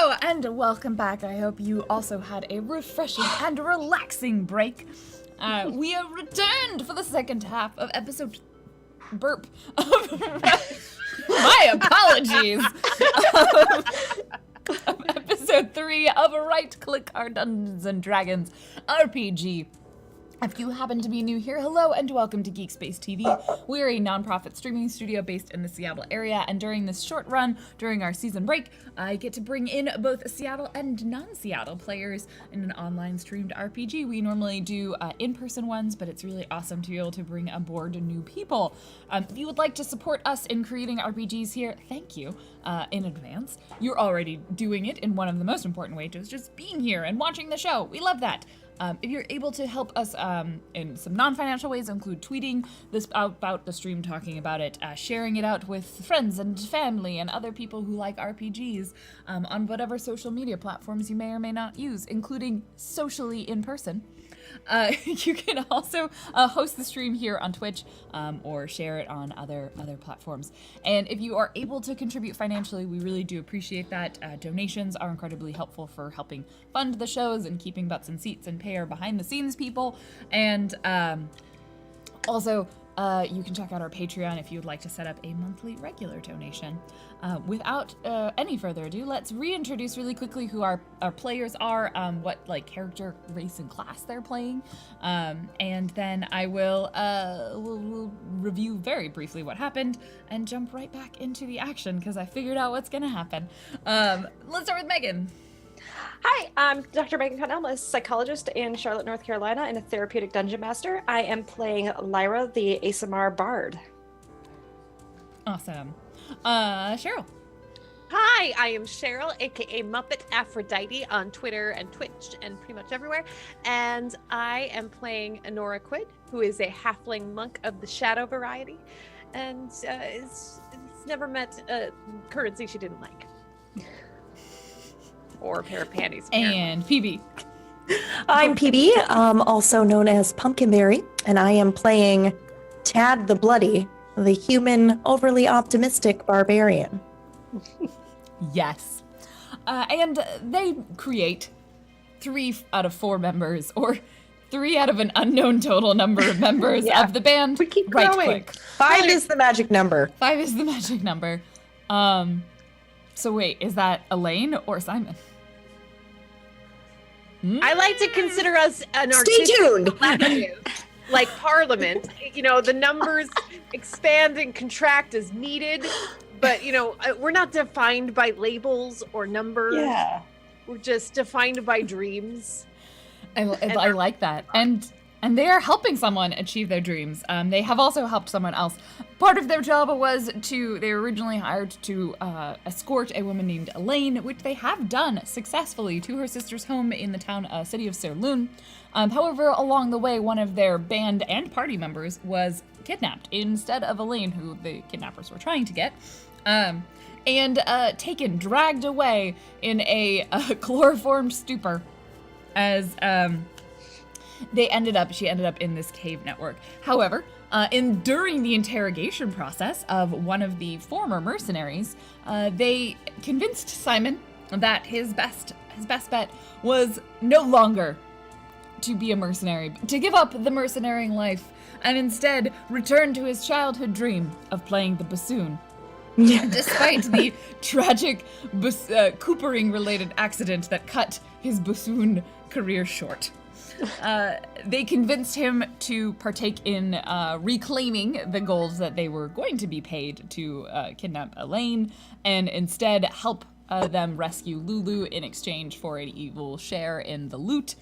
Hello and welcome back. I hope you also had a refreshing and relaxing break. We have returned for the second half of episode burp. My apologies. Of episode 3 of Right Click Our Dungeons and Dragons RPG. If you happen to be new here, hello and welcome to Geek Space TV. We're a nonprofit streaming studio based in the Seattle area, and during this short run, during our season break, I get to bring in both Seattle and non-Seattle players in an online streamed RPG. We normally do in-person ones, but it's really awesome to be able to bring aboard new people. If you would like to support us in creating RPGs here, thank you in advance. You're already doing it in one of the most important ways, just being here and watching the show. We love that. If you're able to help us in some non-financial ways, include tweeting this about the stream, talking about it, sharing it out with friends and family and other people who like RPGs on whatever social media platforms you may or may not use, including socially in person. You can also host the stream here on Twitch or share it on other platforms. And if you are able to contribute financially, we really do appreciate that. Donations are incredibly helpful for helping fund the shows and keeping butts in seats and pay our behind the scenes people. And also, you can check out our Patreon if you would like to set up a monthly regular donation. Without any further ado, let's reintroduce really quickly who our players are, what character, race, and class they're playing, and then I will we'll review very briefly what happened and jump right back into the action because I figured out what's gonna happen. Let's start with Megan. Hi, I'm Dr. Megan Connell. I'm a psychologist in Charlotte, North Carolina, and a therapeutic dungeon master. I am playing Lyra, the ASMR bard. Awesome. Cheryl. Hi, I am Cheryl, aka Muppet Aphrodite on Twitter and Twitch and pretty much everywhere. And I am playing Honora Quid, who is a halfling monk of the shadow variety. And it's never met a currency she didn't like. Or a pair of panties. And PB. I'm PB, also known as Pumpkinberry, and I am playing Tad the Bloody, the human, overly optimistic barbarian. Yes. And they create 3 out of 4 members, or 3 out of an unknown total number of members of the band. We keep Right growing. Click. 5 is the magic number. 5 is the magic number. So wait, is that Elaine or Simon? I like to consider us an Stay artistic tuned. collective, like Parliament. You know, the numbers expand and contract as needed, but we're not defined by labels or numbers. Yeah. We're just defined by dreams. I like that. And they are helping someone achieve their dreams. They have also helped someone else. Part of their job was they were originally hired to escort a woman named Elaine, which they have done successfully, to her sister's home in the city of Sirloon. However, along the way, one of their band and party members was kidnapped instead of Elaine, who the kidnappers were trying to get. And dragged away in a chloroformed stupor as she ended up in this cave network. However, during the interrogation process of one of the former mercenaries, they convinced Simon that his best bet was no longer to be a mercenary, but to give up the mercenary life and instead return to his childhood dream of playing the bassoon. Despite the tragic coopering-related accident that cut his bassoon career short. They convinced him to partake in reclaiming the gold that they were going to be paid to kidnap Elaine, and instead help them rescue Lulu in exchange for an equal share in the loot,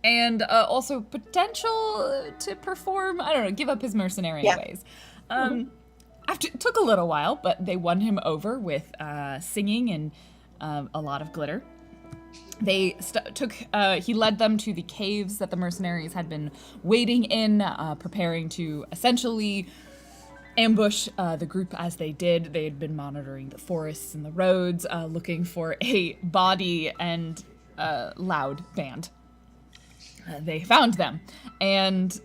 and also potential to perform, give up his mercenary ways. It took a little while, but they won him over with singing and a lot of glitter. They he led them to the caves that the mercenaries had been waiting in, preparing to essentially ambush the group as they did. They had been monitoring the forests and the roads, looking for a body and loud band. They found them, and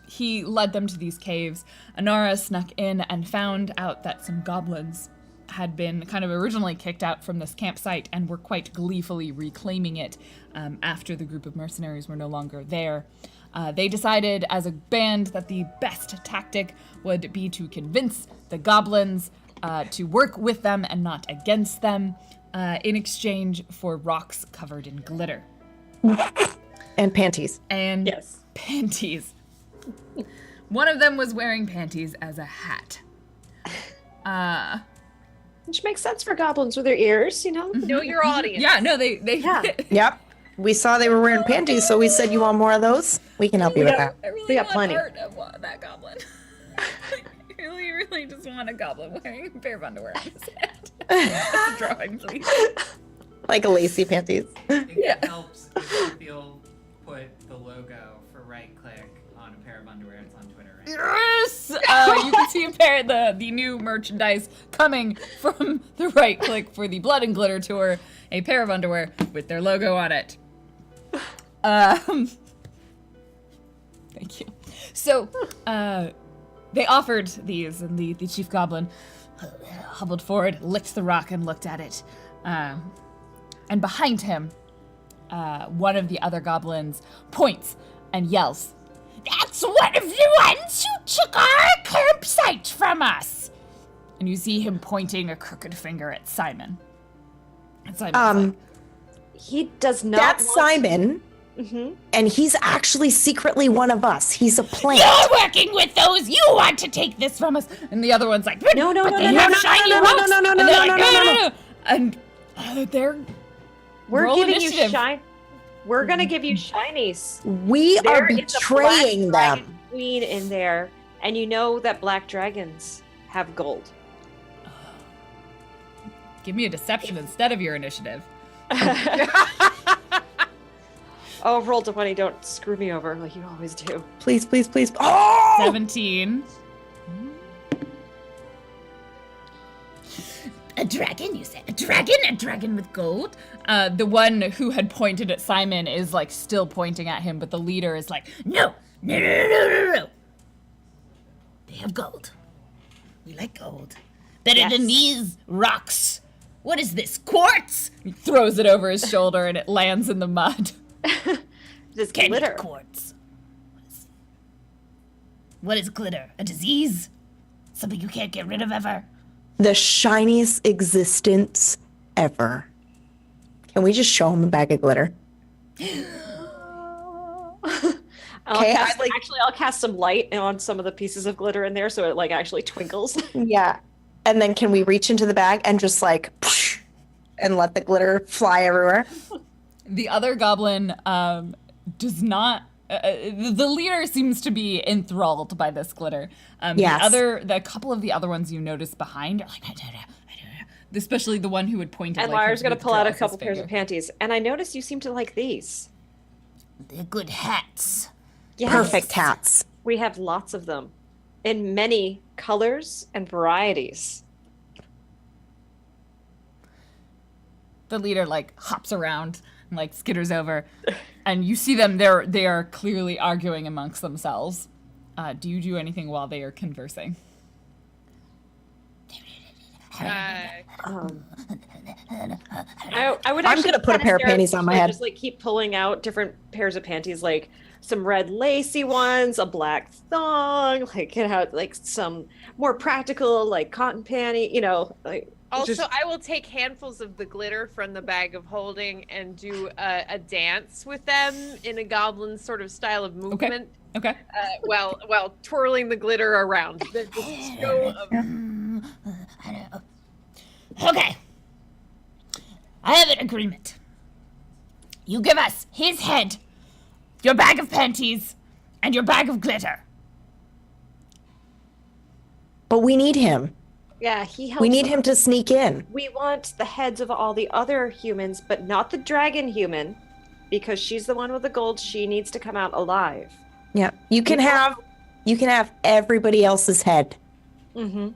he led them to these caves. Anara snuck in and found out that some goblins had been kind of originally kicked out from this campsite and were quite gleefully reclaiming it after the group of mercenaries were no longer there. They decided as a band that the best tactic would be to convince the goblins to work with them and not against them in exchange for rocks covered in glitter. And panties. And Yes. panties. One of them was wearing panties as a hat. Which makes sense for goblins with their ears, you know? Know your audience. Yeah, no, they Yeah. Yep. We saw they were wearing panties, so we said, you want more of those? We can help you with that. I really We got want plenty. art of that goblin. I really just want a goblin wearing a pair of underwear on his head. That's a drawing, please. Like lacy panties. I think Yeah. it helps if you'll put the logo for Right Click on a pair of underwear. It's on Twitter right now. Yes! You can see the new merchandise coming from the Right Click for the Blood and Glitter tour. A pair of underwear with their logo on it. Thank you. So, they offered these, and the chief goblin hobbled forward, licked the rock, and looked at it. And behind him, one of the other goblins points and yells, "That's one of the ones who took our campsite from us!" And you see him pointing a crooked finger at Simon. And Simon's like, He does not. That's want- Simon, Mhm. and he's actually secretly one of us. He's a plant. "You're working with those! You want to take this from us!" And the other one's like, "But No, no, but no, they no, no, have no, shiny no, no, rocks!" no, no, And no, they're no, like, no, no, no. And they're We're Roll giving initiative. you shine. We're gonna give you shinies. We are There is a betraying black them. dragon queen in there, and you know that black dragons have gold. Give me a deception instead of your initiative. Oh, roll to 20. Don't screw me over like you always do. Please, please, please. Oh! 17. A dragon, you said? A dragon? A dragon with gold? The one who had pointed at Simon is like still pointing at him, but the leader is like, "No, no, no, no, no, no, no. They have gold. We like gold. Better than these rocks. What is this, quartz?" He throws it over his shoulder and it lands in the mud. This Candy glitter. quartz. What is glitter? A disease? Something you can't get rid of ever? The shiniest existence ever. Can we just show him a bag of glitter? Okay, I'll cast some light on some of the pieces of glitter in there so it like actually twinkles. Yeah. And then can we reach into the bag and just like, and let the glitter fly everywhere? The other goblin does not. The leader seems to be enthralled by this glitter. Yes. The couple of the other ones you notice behind are like, I don't know. Especially the one who would point at. And like, Lyra's gonna pull out a couple finger. pairs of panties. And I noticed you seem to like these. They're good hats. Yes. Perfect hats. We have lots of them in many colors and varieties. The leader like hops around and like skitters over, and you see them. They are clearly arguing amongst themselves. Do you do anything while they are conversing? I would. I'm actually gonna put a kinda pair of stare panties on my and head. Just like keep pulling out different pairs of panties, like some red lacy ones, a black thong, like like some more practical, like cotton panty. You know, like Also, just- I will take handfuls of the glitter from the bag of holding and do a dance with them in a goblin sort of style of movement. Okay. While twirling the glitter around. The show of Okay. I have an agreement. You give us his head, your bag of panties, and your bag of glitter. But we need him. yeah, he helps. We need him to sneak in. We want the heads of all the other humans, but not the dragon human, because she's the one with the gold. She needs to come out alive. Yeah. You can have everybody else's head. Mm-hmm.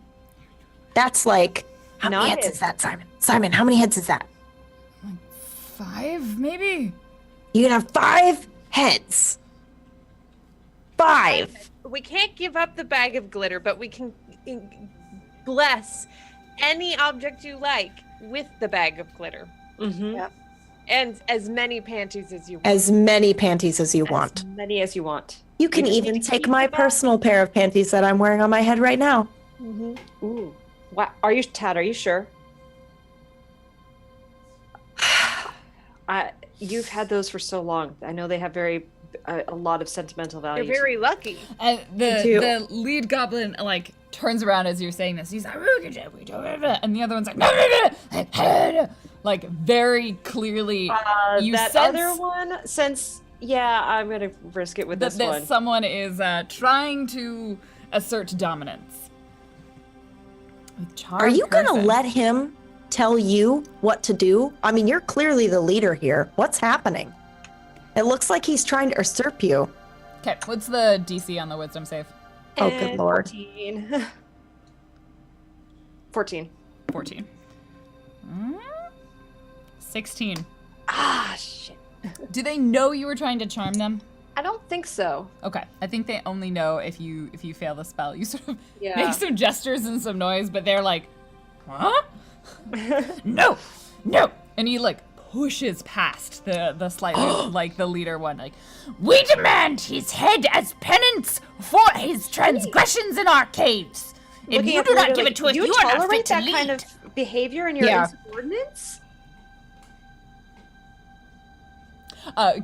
That's like, how Not many heads his. is that, Simon? Simon, how many heads is that? 5, maybe? You can have 5 heads. 5. we can't give up the bag of glitter, but we can bless any object you like with the bag of glitter. Mm-hmm. Yeah. And as many panties as you want. As many panties as you want. As many as you want. You can just even need to take keep my the bag. personal pair of panties that I'm wearing on my head right now. Mm-hmm. Ooh. Wow. Are you, Tad, are you sure? You've had those for so long. I know they have a lot of sentimental value. You're very lucky. And too. the lead goblin like turns around as you're saying this. He's like, and the other one's like, like very clearly. You that sense other one, I'm gonna risk it with this that one. someone is trying to assert dominance. With charm Are you going to person. let him tell you what to do? I mean, you're clearly the leader here. What's happening? It looks like he's trying to usurp you. Okay, what's the DC on the wisdom save? Oh, good And lord. 14. 14. 14. 16. Ah, shit. Do they know you were trying to charm them? I don't think so. Okay, I think they only know if you fail the spell. You sort of Yeah. make some gestures and some noise, but they're like, huh? No, no, and he like pushes past the slightly like the leader one. Like, we demand his head as penance for his transgressions in our caves. If Looking you at do the not leader, give like, it to us, you you are not fit tolerate to that lead. kind of behavior in your Yeah. insubordinates?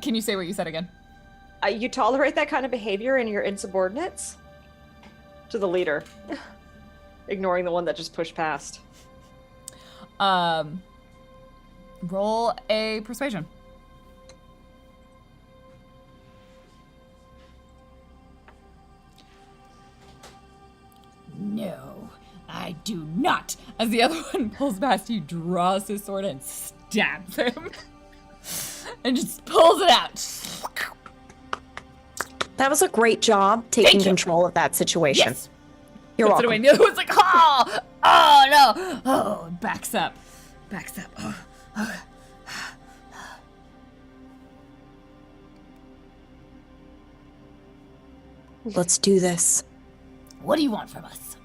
Can you say what you said again? You tolerate that kind of behavior in your insubordinates? To the leader. Ignoring the one that just pushed past. Roll a persuasion. No, I do not. As the other one pulls past, he draws his sword and stabs him. And just pulls it out. That was a great job taking Thank you. control of that situation. Yes. You're Puts it welcome. away. And the other one's like, oh no. Oh, and backs up. Oh. Let's do this. What do you want from us?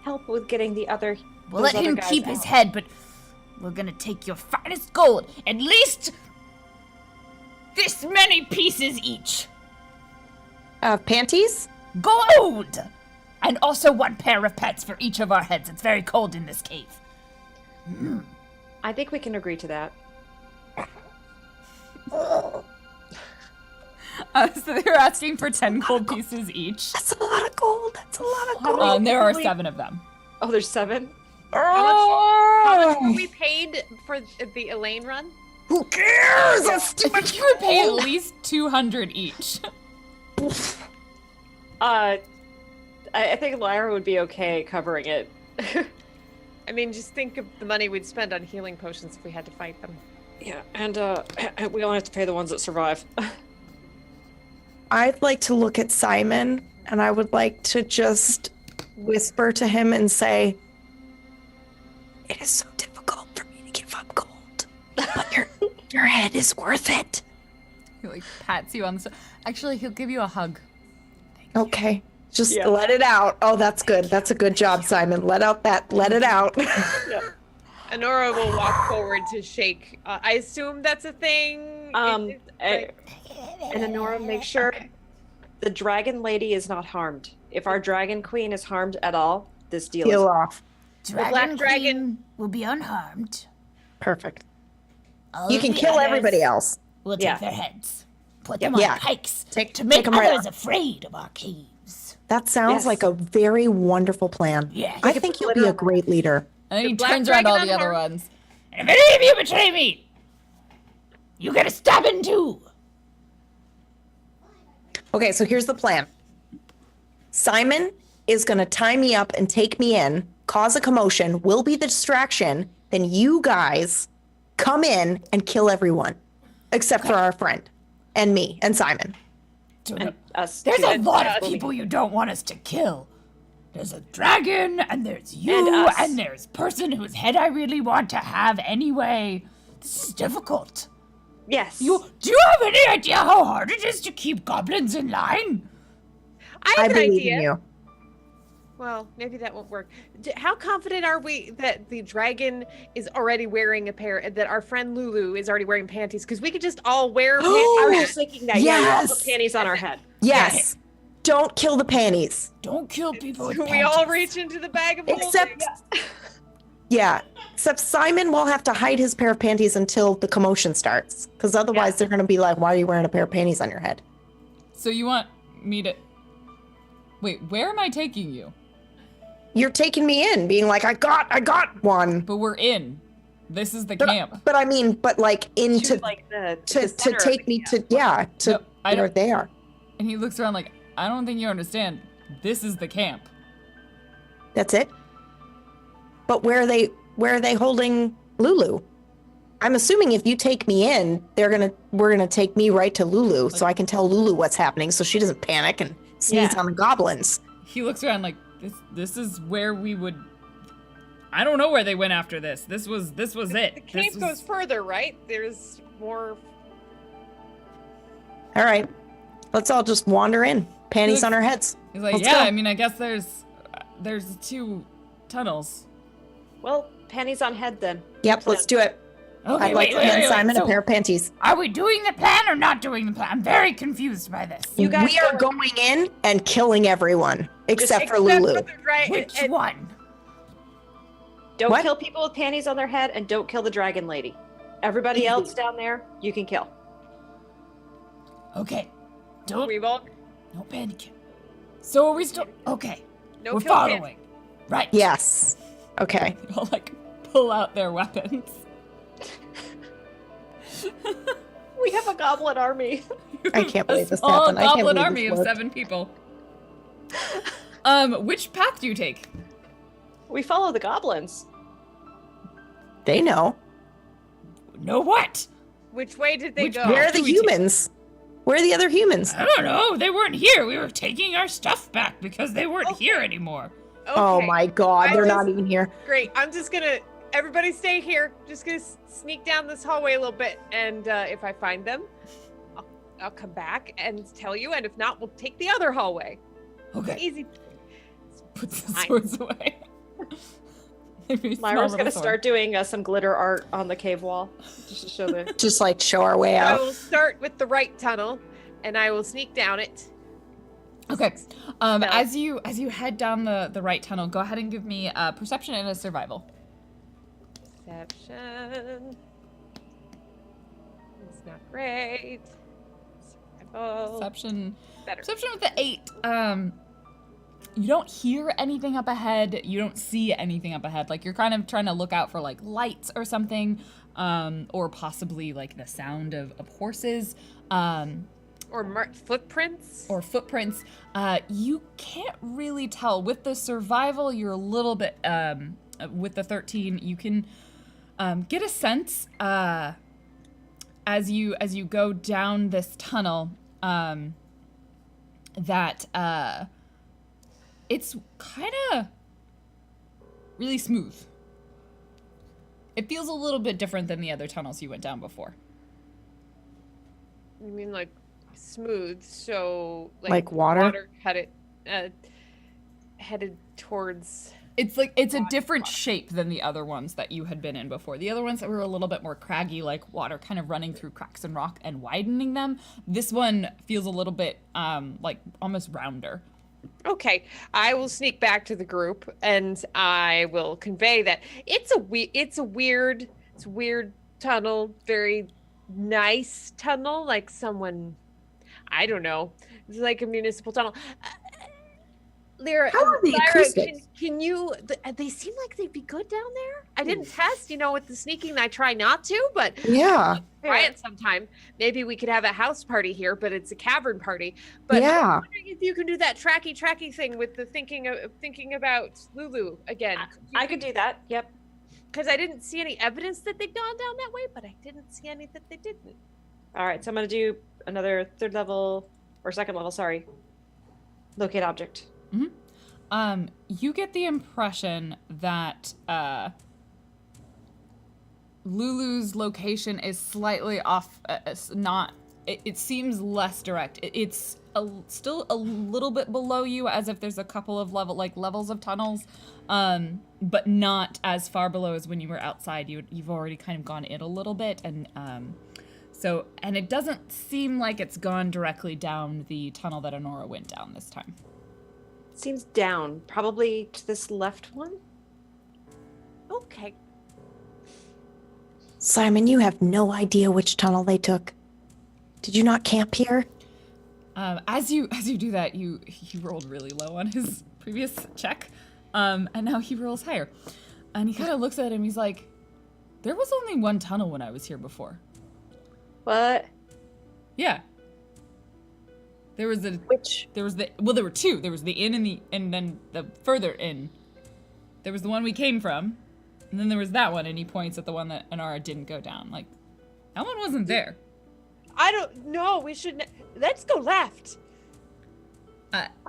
Help with getting the other. We'll those let other him guys keep his out. head, but we're gonna take your finest gold. At least this many pieces each. Panties? Gold! And also one pair of pets for each of our heads. It's very cold in this cave. I think we can agree to that. So they're asking for 10 gold pieces each. That's a lot of gold. That's a lot of gold. And there are 7 of them. Oh, there's 7? How much were we paid for the Elaine run? Who cares? That's too I much think you would pay at gold. least 200 each. I think Lyra would be okay covering it. I mean, just think of the money we'd spend on healing potions if we had to fight them. Yeah, and we only have to pay the ones that survive. I'd like to look at Simon and I would like to just whisper to him and say, it is so difficult for me to give up gold, but your head is worth it. He like pats you on the Actually, he'll give you a hug. Okay. Just Yeah. let it out. Oh, that's good. That's a good job, Simon. Let it out. Honora will walk forward to shake. I assume that's a thing. And Honora, make sure the dragon lady is not harmed. If our dragon queen is harmed at all, this deal Peel is off. Black Dragon will be unharmed. Perfect. All You of can the kill others everybody else. We'll Yeah. take their heads, put Yeah. them on Yeah. pikes Take- to take make 'em right others out. afraid of our caves. That sounds Yes. like a very wonderful plan. Yes. I think you'll be a great leader. And then The he black turns around to all dragon the other unharmed. ones. And if any of you betray me, you get a stabbing too. Okay, so here's the plan. Simon is going to tie me up and take me in, cause a commotion, will be the distraction. Then you guys come in and kill everyone, except for our friend and me and Simon. and us. There's too. a lot of We'll be- people you don't want us to kill. There's a dragon, and there's you, And us. and there's person whose head I really want to have anyway. This is difficult. Yes. Do you have any idea how hard it is to keep goblins in line? I have an believe idea. in you. Well, maybe that won't work. How confident are we that the dragon is already wearing a pair, that our friend Lulu is already wearing panties? Because we could just all wear panties. I was just thinking that. Yeah, we Yes! put panties on our head. Yes. Don't kill the panties. Don't kill people with So panties. we all reach into the bag of holding. Except, yeah. Except Simon will have to hide his pair of panties until the commotion starts. Because otherwise they're going to be like, why are you wearing a pair of panties on your head? So you want me to... Wait, where am I taking you? You're taking me in, being like, I got one. But we're in. This is the camp. But I mean, but like into, To, like, the to center of take the me camp. to, yeah, to No, I where don't- they are. And he looks around like, I don't think you understand. This is the camp. That's it? But where are they holding Lulu? I'm assuming if you take me in, we're gonna take me right to Lulu so I can tell Lulu what's happening so she doesn't panic and sneeze Yeah. on the goblins. He looks around like, this is where we would... I don't know where they went after this. This was it. The cave This was- goes further, right? There's more. All right. Let's all just wander in. Panties Look- on our heads. He's like, Let's yeah, go. I mean, I guess there's 2 tunnels. Well, panties on head then. Yep, let's do it. Okay, I'd like to hand Simon so a pair of panties. are we doing the plan or not doing the plan? I'm very confused by this. You guys We are go- going in and killing everyone except for Except Lulu. for the Which and- one? Don't What? kill people with panties on their head, and don't kill the dragon lady. Everybody else down there, you can kill. Okay. Don't... We've all No panicking. So are we still... Okay. no We're kill following. panties. Right. Yes. Okay. They all, like, pull out their weapons. We have a goblin army. I can't believe this A small happened. I can't goblin believe army this of worked. 7 people. Which path do you take? We follow the goblins. They know. Know what? Which way did they Which go? Where are the do we take? humans? Where are the other humans? I don't know. They weren't here. We were taking our stuff back because they weren't here anymore. Oh Okay, my god, I they're just- not even here. Great. I'm just gonna. Everybody stay here. Just gonna sneak down this hallway a little bit, and if I find them, I'll come back and tell you. And if not, we'll take the other hallway. Okay. Easy. Puts the Fine. swords away. Maybe small Myra's little gonna sword. start doing some glitter art on the cave wall, just to show the. Just like show our way I out. will start with the right tunnel, and I will sneak down it. Okay. No. As you head down the right tunnel, go ahead and give me a perception and a survival. Perception. It's not great. Survival. Perception. Better. Perception with the 8. You don't hear anything up ahead. You don't see anything up ahead. Like you're kind of trying to look out for like lights or something, or possibly like the sound of horses, Or footprints. or footprints. You can't really tell. With the survival, you're a little bit. With the 13, you can get a sense as you go down this tunnel that it's kind of really smooth. It feels a little bit different than the other tunnels you went down before. You mean like smooth? So Like water? headed towards. It's like it's a different shape than the other ones that you had been in before. The other ones that were a little bit more craggy, like water kind of running through cracks in rock and widening them. This one feels a little bit like almost rounder. Okay, I will sneak back to the group and I will convey that it's a weird tunnel, very nice tunnel, like someone, I don't know, it's like a municipal tunnel. Lyra, How are the Lyra, acoustics? can you? They seem like they'd be good down there. I didn't test, with the sneaking. I try not to, but Yeah. try it sometime. Maybe we could have a house party here, but it's a cavern party. But Yeah. I'm wondering if you can do that tracky thing with the thinking about Lulu again. I could do that. Yep. Because I didn't see any evidence that they'd gone down that way, but I didn't see any that they didn't. All right, so I'm gonna do another third level or second level. Sorry. Locate object. You get the impression that Lulu's location is slightly off. It seems less direct. It's still a little bit below you, as if there's a couple of levels of tunnels, but not as far below as when you were outside. You've already kind of gone in a little bit, and and it doesn't seem like it's gone directly down the tunnel that Honora went down this time. Seems down, probably to this left one. Okay. Simon, you have no idea which tunnel they took. Did you not camp here? As you do that, he rolled really low on his previous check, and now he rolls higher, and he kind of looks at him. He's like, "There was only one tunnel when I was here before." What? Yeah. There was Which? there were two. There was the inn and then the further inn. There was the one we came from, and then there was that one, and he points at the one that Anara didn't go down. Like, that one wasn't there. I don't know. We should. Let's go left.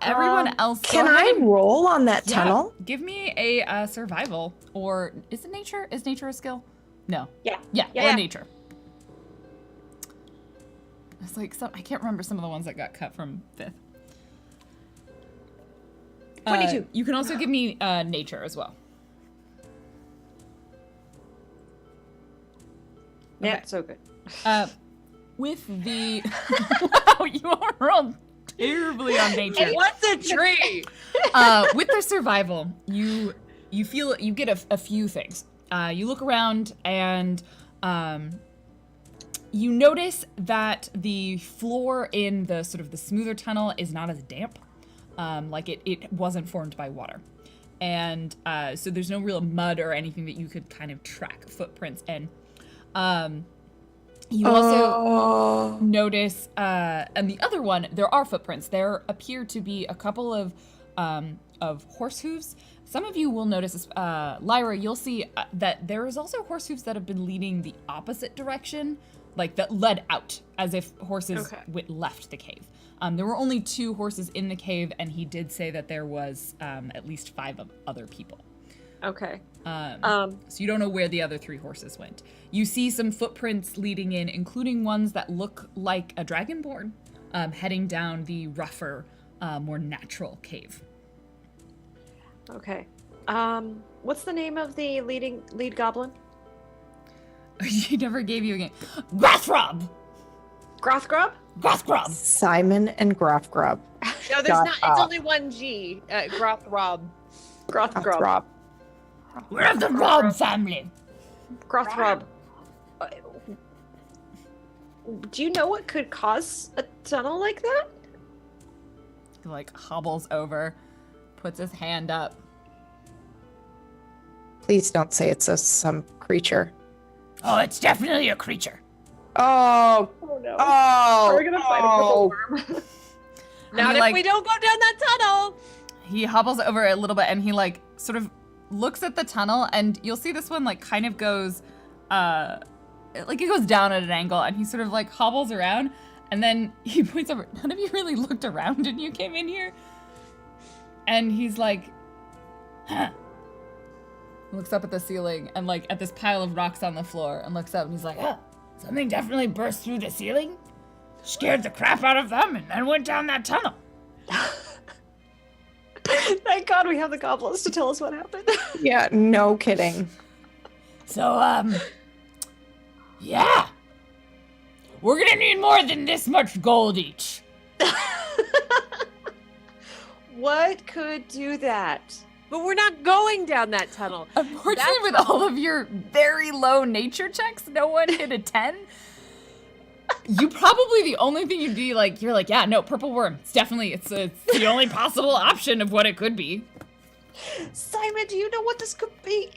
Everyone else. Can go ahead I and- roll on that Yeah, tunnel? give me a survival, or is it nature? Is nature a skill? No. Yeah. Yeah, Yeah. or nature. It's like I can't remember some of the ones that got cut from 5th. 22. You can also give me nature as well. Yeah, Okay. so good. With the wow, you all rolled terribly on nature. What's a tree? With the survival, you feel you get a few things. You look around and you notice that the floor in the sort of the smoother tunnel is not as damp, like it wasn't formed by water, and so there's no real mud or anything that you could kind of track footprints in. You also notice, and the other one, there are footprints. There appear to be a couple of horse hooves. Some of you will notice, Lyra, you'll see that there is also horse hooves that have been leading the opposite direction, like that led out, as if horses left the cave. There were only 2 horses in the cave, and he did say that there was at least 5 other people. Okay. So you don't know where the other 3 horses went. You see some footprints leading in, including ones that look like a dragonborn, heading down the rougher, more natural cave. Okay. What's the name of the lead goblin? He never gave you a game. Grathrob! Grothgrub? Grathrob! Simon and Grafgrub. No, there's Shut not. up. It's only one G. Grothrob. Grothgrub. Grafgrub. We're of the Rob family. Grothrub. Do you know what could cause a tunnel like that? He like hobbles over, puts his hand up. Please don't say it's some creature. Oh, it's definitely a creature. Oh, Oh no. oh, Are we gonna fight a purple worm? Not He, if like- we don't go down that tunnel. He hobbles over a little bit and he like sort of looks at the tunnel, and you'll see this one like kind of goes like it goes down at an angle, and he sort of like hobbles around, and then he points over. None of you really looked around when you came in here. And he's like, huh. Looks up at the ceiling and like at this pile of rocks on the floor, and looks up and he's like, huh, something definitely burst through the ceiling, scared the crap out of them, and then went down that tunnel. Thank God we have the goblins to tell us what happened. yeah, no kidding. So, yeah. We're gonna need more than this much gold each. What could do that? But we're not going down that tunnel. Unfortunately, That's with all of your very low nature checks, no one hit a 10. You probably, the only thing you'd be like, you're like, yeah, no, purple worm. It's definitely, it's the only possible option of what it could be. Simon, do you know what this could be?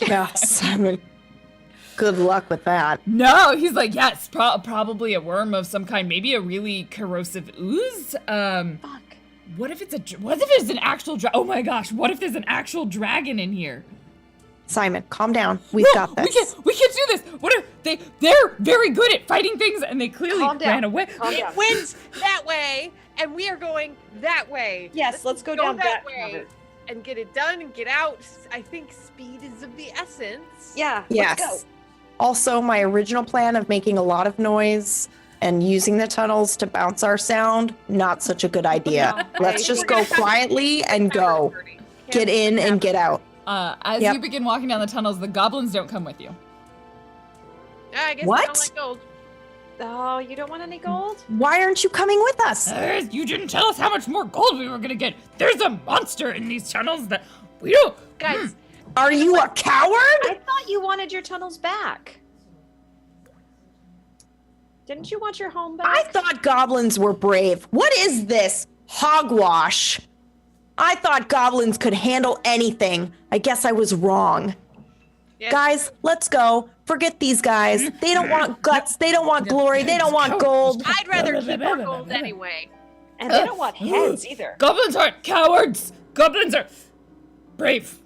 Yeah, Simon. Good luck with that. No, he's like, yeah, it's probably a worm of some kind, maybe a really corrosive ooze. Fuck. What if it's an actual oh my gosh, what if there's an actual dragon in here? Simon, calm down. We've got this. We can't do this. What are they're very good at fighting things, and they clearly Calm down. ran away. Calm down. It went that way, and we are going that way. Yes, let's go down that way route. and get it done and get out. I think speed is of the essence. Yeah. Yes. Let's go. Also, my original plan of making a lot of noise and using the tunnels to bounce our sound, not such a good idea. Let's just go quietly and go. Get in and get out. As Yep. you begin walking down the tunnels, the goblins don't come with you. I guess What? I don't like gold. Oh, you don't want any gold? Why aren't you coming with us? You didn't tell us how much more gold we were gonna get. There's a monster in these tunnels that we don't. Guys, Are you a coward? I thought you wanted your tunnels back. Didn't you want your home back? I thought goblins were brave. What is this? Hogwash. I thought goblins could handle anything. I guess I was wrong. yes. Guys, let's go. Forget these guys. They don't want guts. They don't want glory. They don't want gold. I'd rather keep our gold anyway. And they don't want heads either. Goblins aren't cowards. Goblins are brave,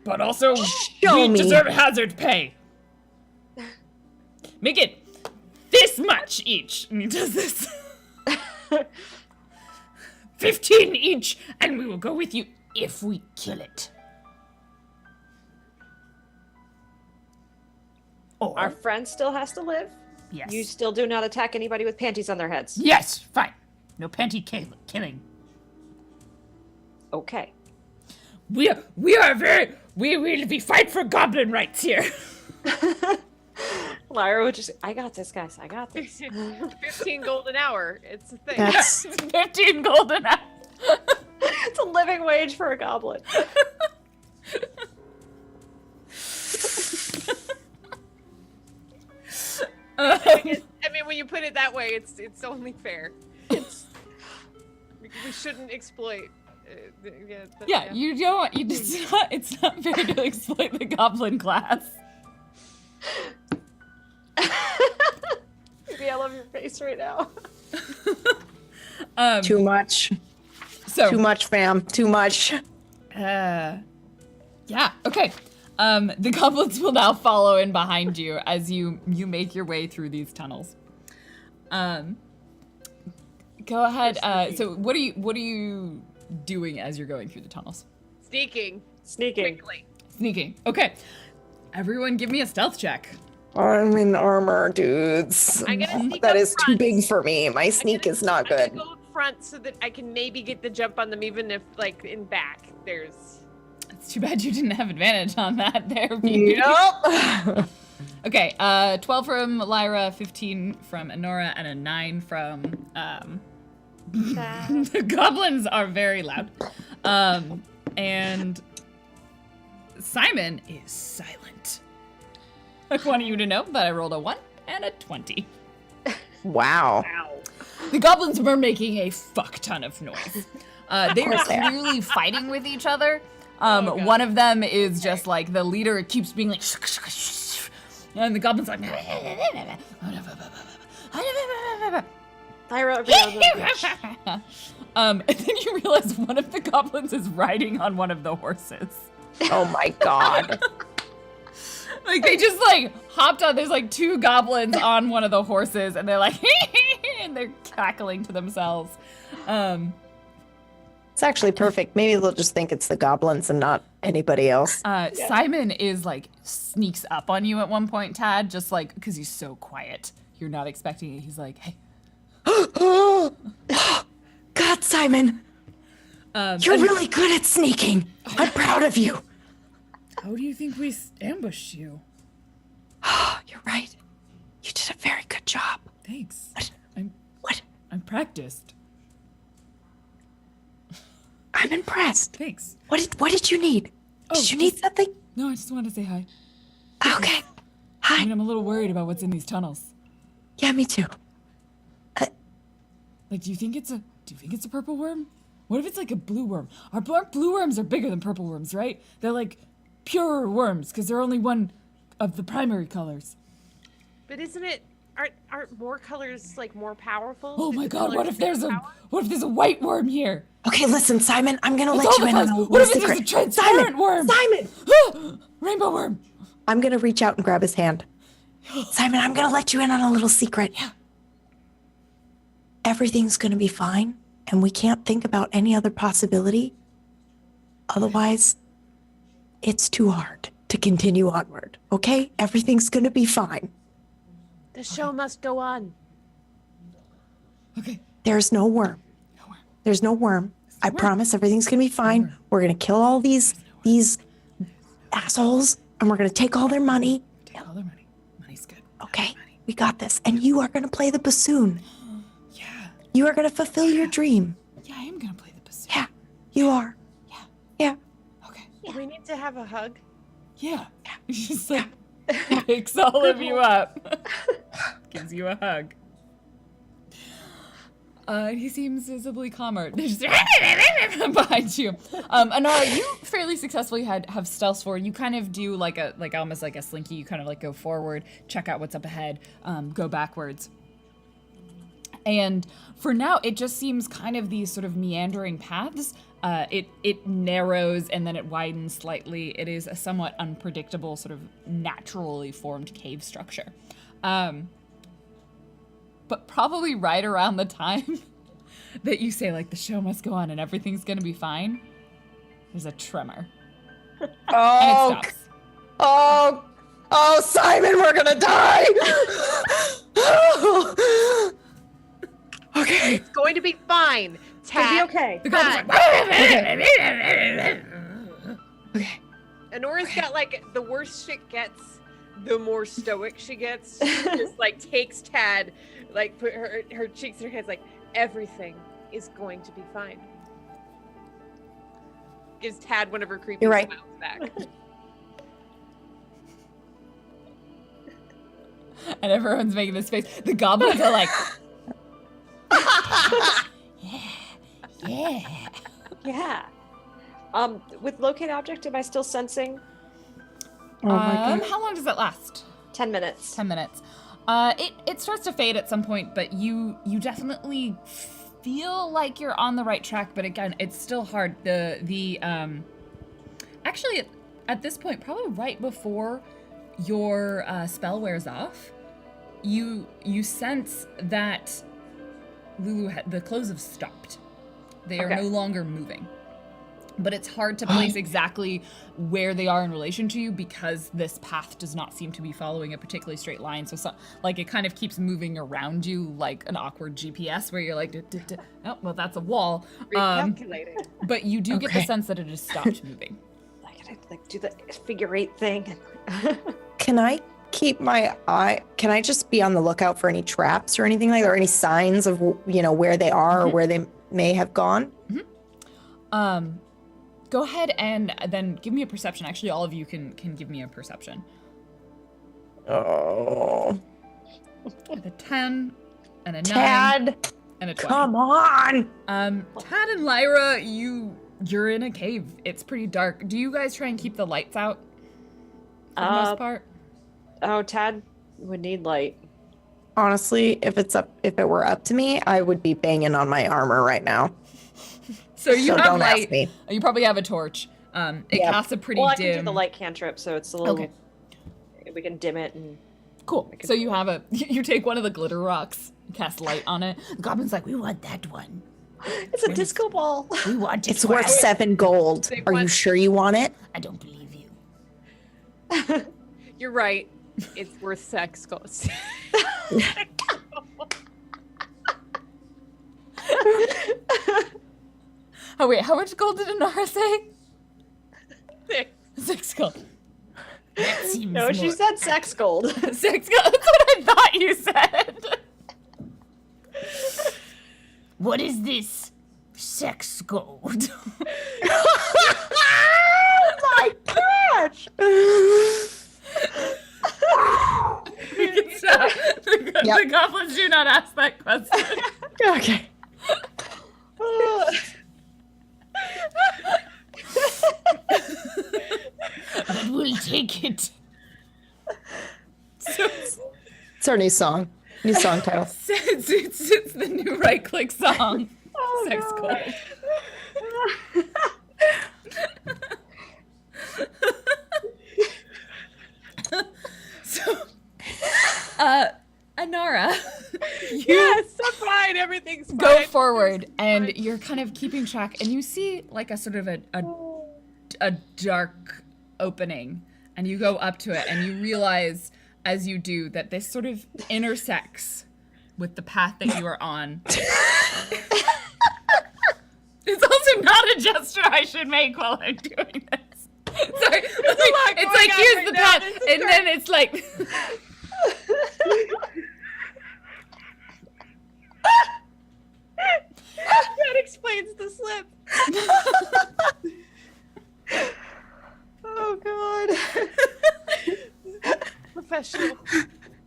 but also Show we me. deserve hazard pay. Make it this much each. And he does this. 15 each, and we will go with you if we kill it. Or, Our friend still has to live. yes. You still do not attack anybody with panties on their heads. Yes, fine. No panty killing. Okay. We fight for goblin rights here. Lyra would just, I got this, guys. I got this. 15 gold an hour. It's a thing. That's 15 golden apples. It's a living wage for a goblin. I mean, when you put it that way, it's only fair. We shouldn't exploit. Yeah, you don't. It's not fair to exploit the goblin class. Maybe I love your face right now. too much. So Too much, fam. Too much. yeah, okay. The goblins will now follow in behind you as you make your way through these tunnels. Go ahead. So what are you doing as you're going through the tunnels? Sneaking. Sneaking. Quickly. Sneaking. Okay. Everyone give me a stealth check. I'm in armor, dudes. I'm gonna sneak That up is too front. big for me. My sneak is not I'm good. gonna go up front so that I can maybe get the jump on them, even if, like, in back there's. It's too bad you didn't have advantage on that there, Phoebe. Yep. Okay, 12 from Lyra, 15 from Enora, and a 9 from, the goblins are very loud. And Simon is silent. I want you to know that I rolled a 1 and a 20. Wow. The goblins were making a fuck ton of noise. They are course they are. clearly fighting with each other. One of them is just like, the leader keeps being like, and the goblin's like, Lyra, and then you realize one of the goblins is riding on one of the horses. Oh my god. Like, they just, like, hopped on, there's, like, 2 goblins on one of the horses, and they're like, and they're cackling to themselves. It's actually perfect. Maybe they'll just think it's the goblins and not anybody else. Simon is, like, sneaks up on you at one point, Tad, just, like, because he's so quiet. You're not expecting it. He's like, hey. God, Simon. You're really good at sneaking. I'm proud of you. How do you think we ambushed you? You're right. You did a very good job. Thanks. What? I'm practiced. I'm impressed. Thanks. What did you need? Did you need something? No, I just wanted to say hi. Okay. I Hi. mean, I'm a little worried about what's in these tunnels. Yeah, me too. Like, do you think it's a purple worm? What if it's like a blue worm? Aren't blue worms are bigger than purple worms, right? They're like purer worms because they're only one of the primary colors. But isn't it? Aren't more colors like more powerful? Oh my Different god, colors have what if there's a white worm here? Okay, listen, Simon. I'm gonna With let all you the in on colors. a What little if it's a secret. transparent worm? Simon. Rainbow worm. I'm gonna reach out and grab his hand. Simon, I'm gonna let you in on a little secret. Yeah. Everything's gonna be fine, and we can't think about any other possibility. Otherwise, it's too hard to continue onward. Okay? Everything's gonna be fine. The show must go on. Okay. There's no worm. No worm. There's no worm. I worm. promise everything's gonna be fine. worm. We're gonna kill all these assholes, and we're gonna take all their money. Take all their money. Money's good. Okay, Money. we got this. And you are gonna play the bassoon. Yeah. You are gonna fulfill your dream. Yeah, I am gonna play the bassoon. Yeah, you are. Yeah. Yeah. Okay. Do we need to have a hug? Yeah. She's like picks all of you up. Gives you a hug. He seems visibly calmer. There's behind you. Anara, you fairly successfully have stealth forward. You kind of do like almost like a slinky. You kind of like go forward, check out what's up ahead, go backwards. And for now, it just seems kind of these sort of meandering paths. It narrows and then it widens slightly. It is a somewhat unpredictable, sort of naturally formed cave structure. But probably right around the time that you say, like, the show must go on and everything's gonna be fine, there's a tremor. Oh, And it stops. oh, Simon, we're gonna die. Okay. It's going to be fine. It's gonna be Tad. okay. The goblin's Okay. Honora's got like the worse shit gets, the more stoic she gets. She just like takes Tad, like put her cheeks in her hands, like everything is going to be fine. Gives Tad one of her creepy You're right. smiles back. and everyone's making this face. The goblins are like, yeah. Yeah. With locate object, am I still sensing? Oh my God. How long does it last? 10 minutes. 10 minutes. It starts to fade at some point, but you definitely feel like you're on the right track. But again, it's still hard. Actually, at this point, probably right before your spell wears off, you sense that Lulu, the clothes have stopped. They are Okay. no longer moving. But it's hard to place exactly where they are in relation to you because this path does not seem to be following a particularly straight line. So like it kind of keeps moving around you like an awkward GPS where you're like, oh, well, that's a wall. Recalculating. But you do get the sense that it has stopped moving. Like do the figure eight thing. Can I keep my eye? Can I just be on the lookout for any traps or anything like that, or any signs of where they are or where they may have gone? Go ahead and then give me a perception. Actually, all of you can give me a perception. Oh, With a 10 and a 9 Tad, and a 20. come on! Tad and Lyra, you're in a cave. It's pretty dark. Do you guys try and keep the lights out for the most part? Oh, Tad would need light. Honestly, if it were up to me, I would be banging on my armor right now. So you So have don't light. ask me. You probably have a torch. It Yeah. casts a pretty Well, I dim. can do the light cantrip, so it's a little. Okay. We can dim it and. Cool. I can So do you have you take one of the glitter rocks, cast light on it. The goblin's like, we want that one. It's a disco ball. We want it. It's worth 7 gold. They Are you want- sure you want it? I don't believe you. You're right. It's worth sex goals. Oh wait, how much gold did Inara say? 6. 6 gold. That seems No, she more- said sex gold. 6 gold. That's what I thought you said. What is this? Sex gold. Oh my gosh! We can stop. The goblins do not ask that question. Okay. But we'll take it. So, It's our new song. New song title. it's the new right click song. Sex gold. So, Anara, you Yes, I'm fine. Everything's fine. go forward and you're kind of keeping track and you see like a sort of a dark opening and you go up to it and you realize as you do that this sort of intersects with the path that you are on. It's also not a gesture I should make while I'm doing this. Sorry. It's like here's the path, and then it's like. That explains the slip. Oh God. Professional.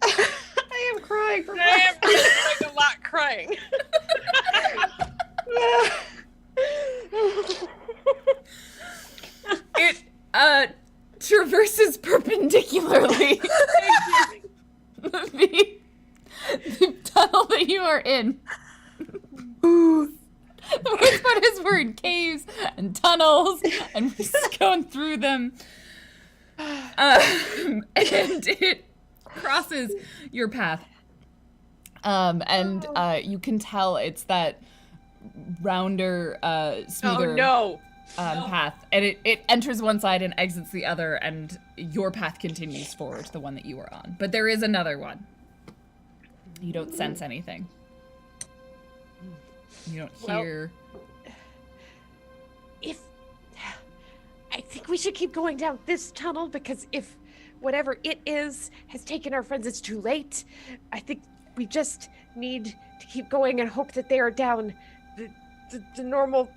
I am crying for I am really like a lot crying. It traverses perpendicularly the tunnel that you are in. The worst part is we're in caves and tunnels, and we're just going through them. And it crosses your path. And you can tell it's that rounder, smoother path. And it enters one side and exits the other, and your path continues forward, the one that you were on. But there is another one. You don't sense anything. You don't hear... I think we should keep going down this tunnel, because if whatever it is has taken our friends, it's too late. I think we just need to keep going and hope that they are down the normal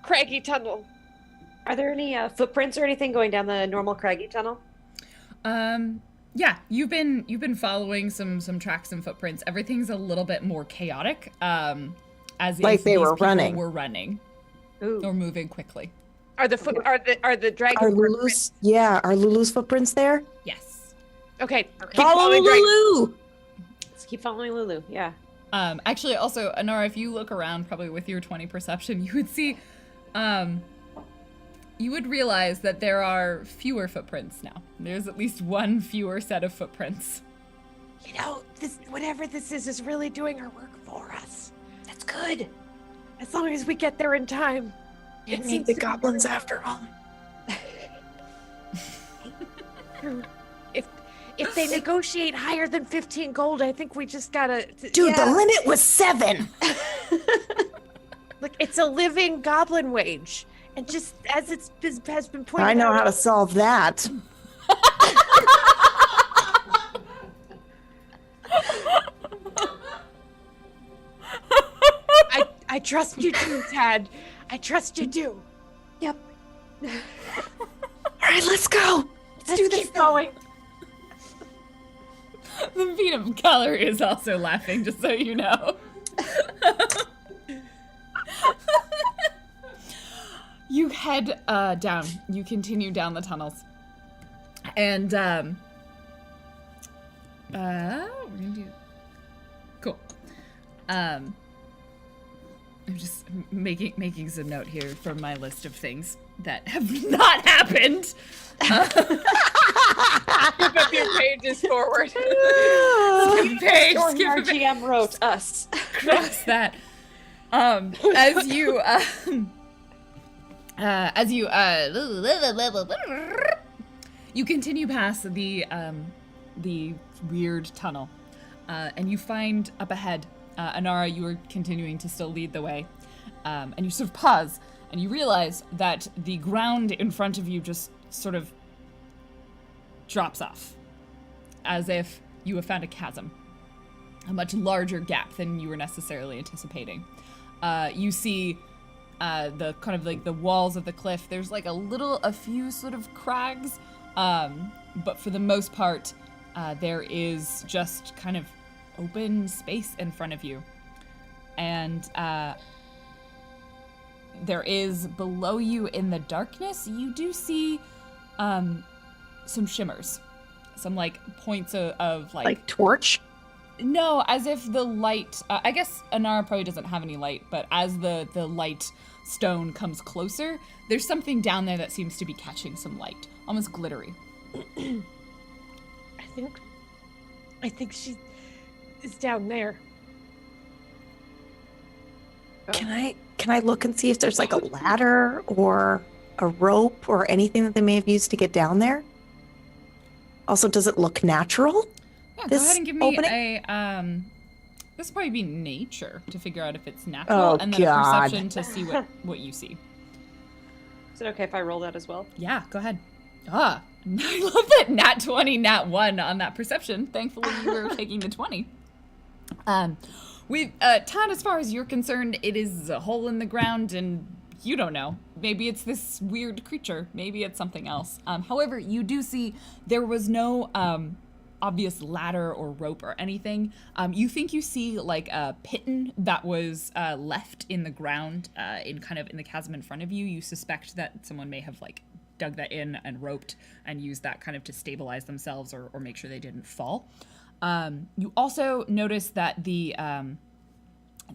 craggy tunnel. Are there any footprints or anything going down the normal craggy tunnel? Yeah, you've been following some tracks and footprints. Everything's a little bit more chaotic. As Like if they these were people running. were running Ooh. or moving quickly. Are the dragon Are footprints? Lulu's footprints there? Yes. Okay. Follow Lulu! Let's keep following Lulu. Yeah. Actually, also, Anara, if you look around, probably with your 20 perception, you would see, you would realize that there are fewer footprints now. There's at least one fewer set of footprints. You know, whatever this is really doing our work for us. That's good. As long as we get there in time. Didn't need the goblins after all. If they negotiate higher than 15 gold, I think we just gotta... Dude, the limit was 7! Look, it's a living goblin wage. And just as has been pointed out... I know how to solve that. I trust you too, Tad. I trust you too. Yep. All right, let's go. Let's do this going. The feet of color is also laughing, just so you know. You head down. You continue down the tunnels. And, we're gonna do... Cool. I'm just making some note here from my list of things that have not happened. Skip a few pages forward. Skip page, Story skip our a page. GM wrote us. Cross that. You continue past the weird tunnel, and you find up ahead, Anara, you are continuing to still lead the way, and you sort of pause, and you realize that the ground in front of you just sort of drops off, as if you have found a chasm, a much larger gap than you were necessarily anticipating. You see the kind of like the walls of the cliff. There's like a few sort of crags, but for the most part, there is just kind of open space in front of you. And there is below you in the darkness, you do see some shimmers, some like points of Like torch? No, as if the light, I guess Anara probably doesn't have any light, but as the light stone comes closer, there's something down there that seems to be catching some light, almost glittery. I think she is down there. Can I look and see if there's like a ladder or a rope or anything that they may have used to get down there? Also, does it look natural? Yeah, This go ahead and give me opening? a go This would probably be nature to figure out if it's natural, Oh, and then God. a perception to see what you see. Is it okay if I roll that as well? Yeah, go ahead. Ah, I love that nat 20, nat 1 on that perception. Thankfully, you were taking the 20. Todd, as far as you're concerned, it is a hole in the ground, and you don't know. Maybe it's this weird creature. Maybe it's something else. However, you do see there was no obvious ladder or rope or anything. You think you see like a piton that was left in the ground, in the chasm in front of you. You suspect that someone may have like dug that in and roped and used that kind of to stabilize themselves or make sure they didn't fall. You also notice that the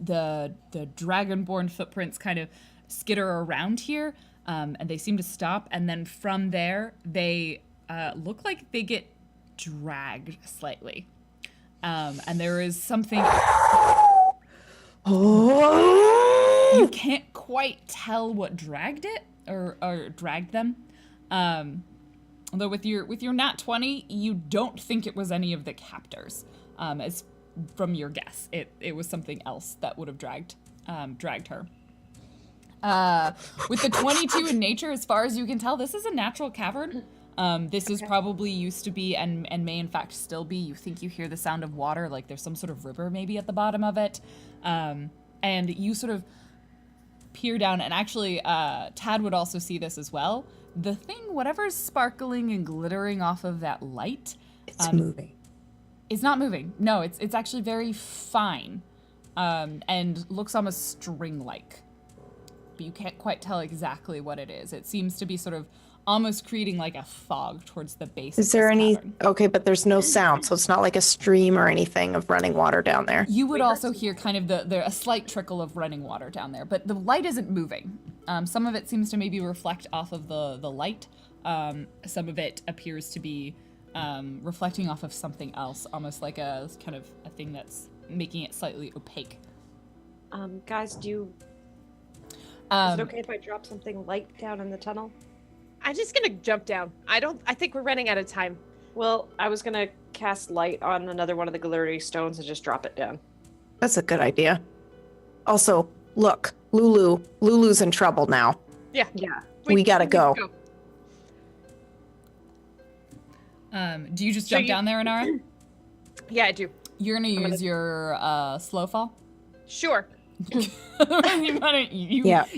dragonborn footprints kind of skitter around here, and they seem to stop. And then from there, they look like they get dragged slightly. And there is something... You can't quite tell what dragged it or dragged them. Although with your nat 20, you don't think it was any of the captors. As from your guess, it was something else that would have dragged her. With the 22 in nature, as far as you can tell, this is a natural cavern. This is probably used to be and may in fact still be. You think you hear the sound of water, like there's some sort of river maybe at the bottom of it. And you sort of peer down, and actually Tad would also see this as well. The thing, whatever's sparkling and glittering off of that light, It's moving. it's not moving. No, it's actually very fine, and looks almost string-like. But you can't quite tell exactly what it is. It seems to be sort of almost creating like a fog towards the base. Is of there this any? cavern. Okay, but there's no sound, so it's not like a stream or anything of running water down there. You would also hear kind of a slight trickle of running water down there, but the light isn't moving. Some of it seems to maybe reflect off of the light. Some of it appears to be reflecting off of something else, almost like a kind of a thing that's making it slightly opaque. Guys, is it okay if I drop something light down in the tunnel? I'm just gonna jump down. I think we're running out of time. Well, I was gonna cast light on another one of the glittery stones and just drop it down. That's a good idea. Also, look, Lulu's in trouble now. Yeah. Yeah. We gotta go. Do you just So jump you- down there, Inara? Yeah, I do. You're gonna use your slow fall? Sure. Yeah.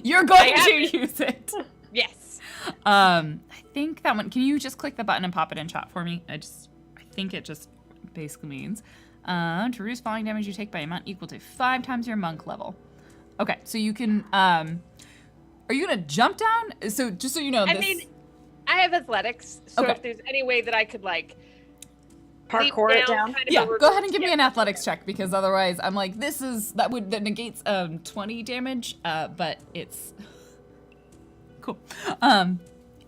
You're going I have to use it. Yes. I think that one. Can you just click the button and pop it in chat for me? I think it just basically means to reduce falling damage you take by amount equal to 5 times your monk level. Okay, so you can. Are you gonna jump down? So just so you know, I this. mean, I have athletics, so Okay. if there's any way that I could like Parkour leap it down. kind of Yeah, a go ahead and reverse- give me an athletics check, because otherwise I'm like, that negates 20 damage, but it's cool.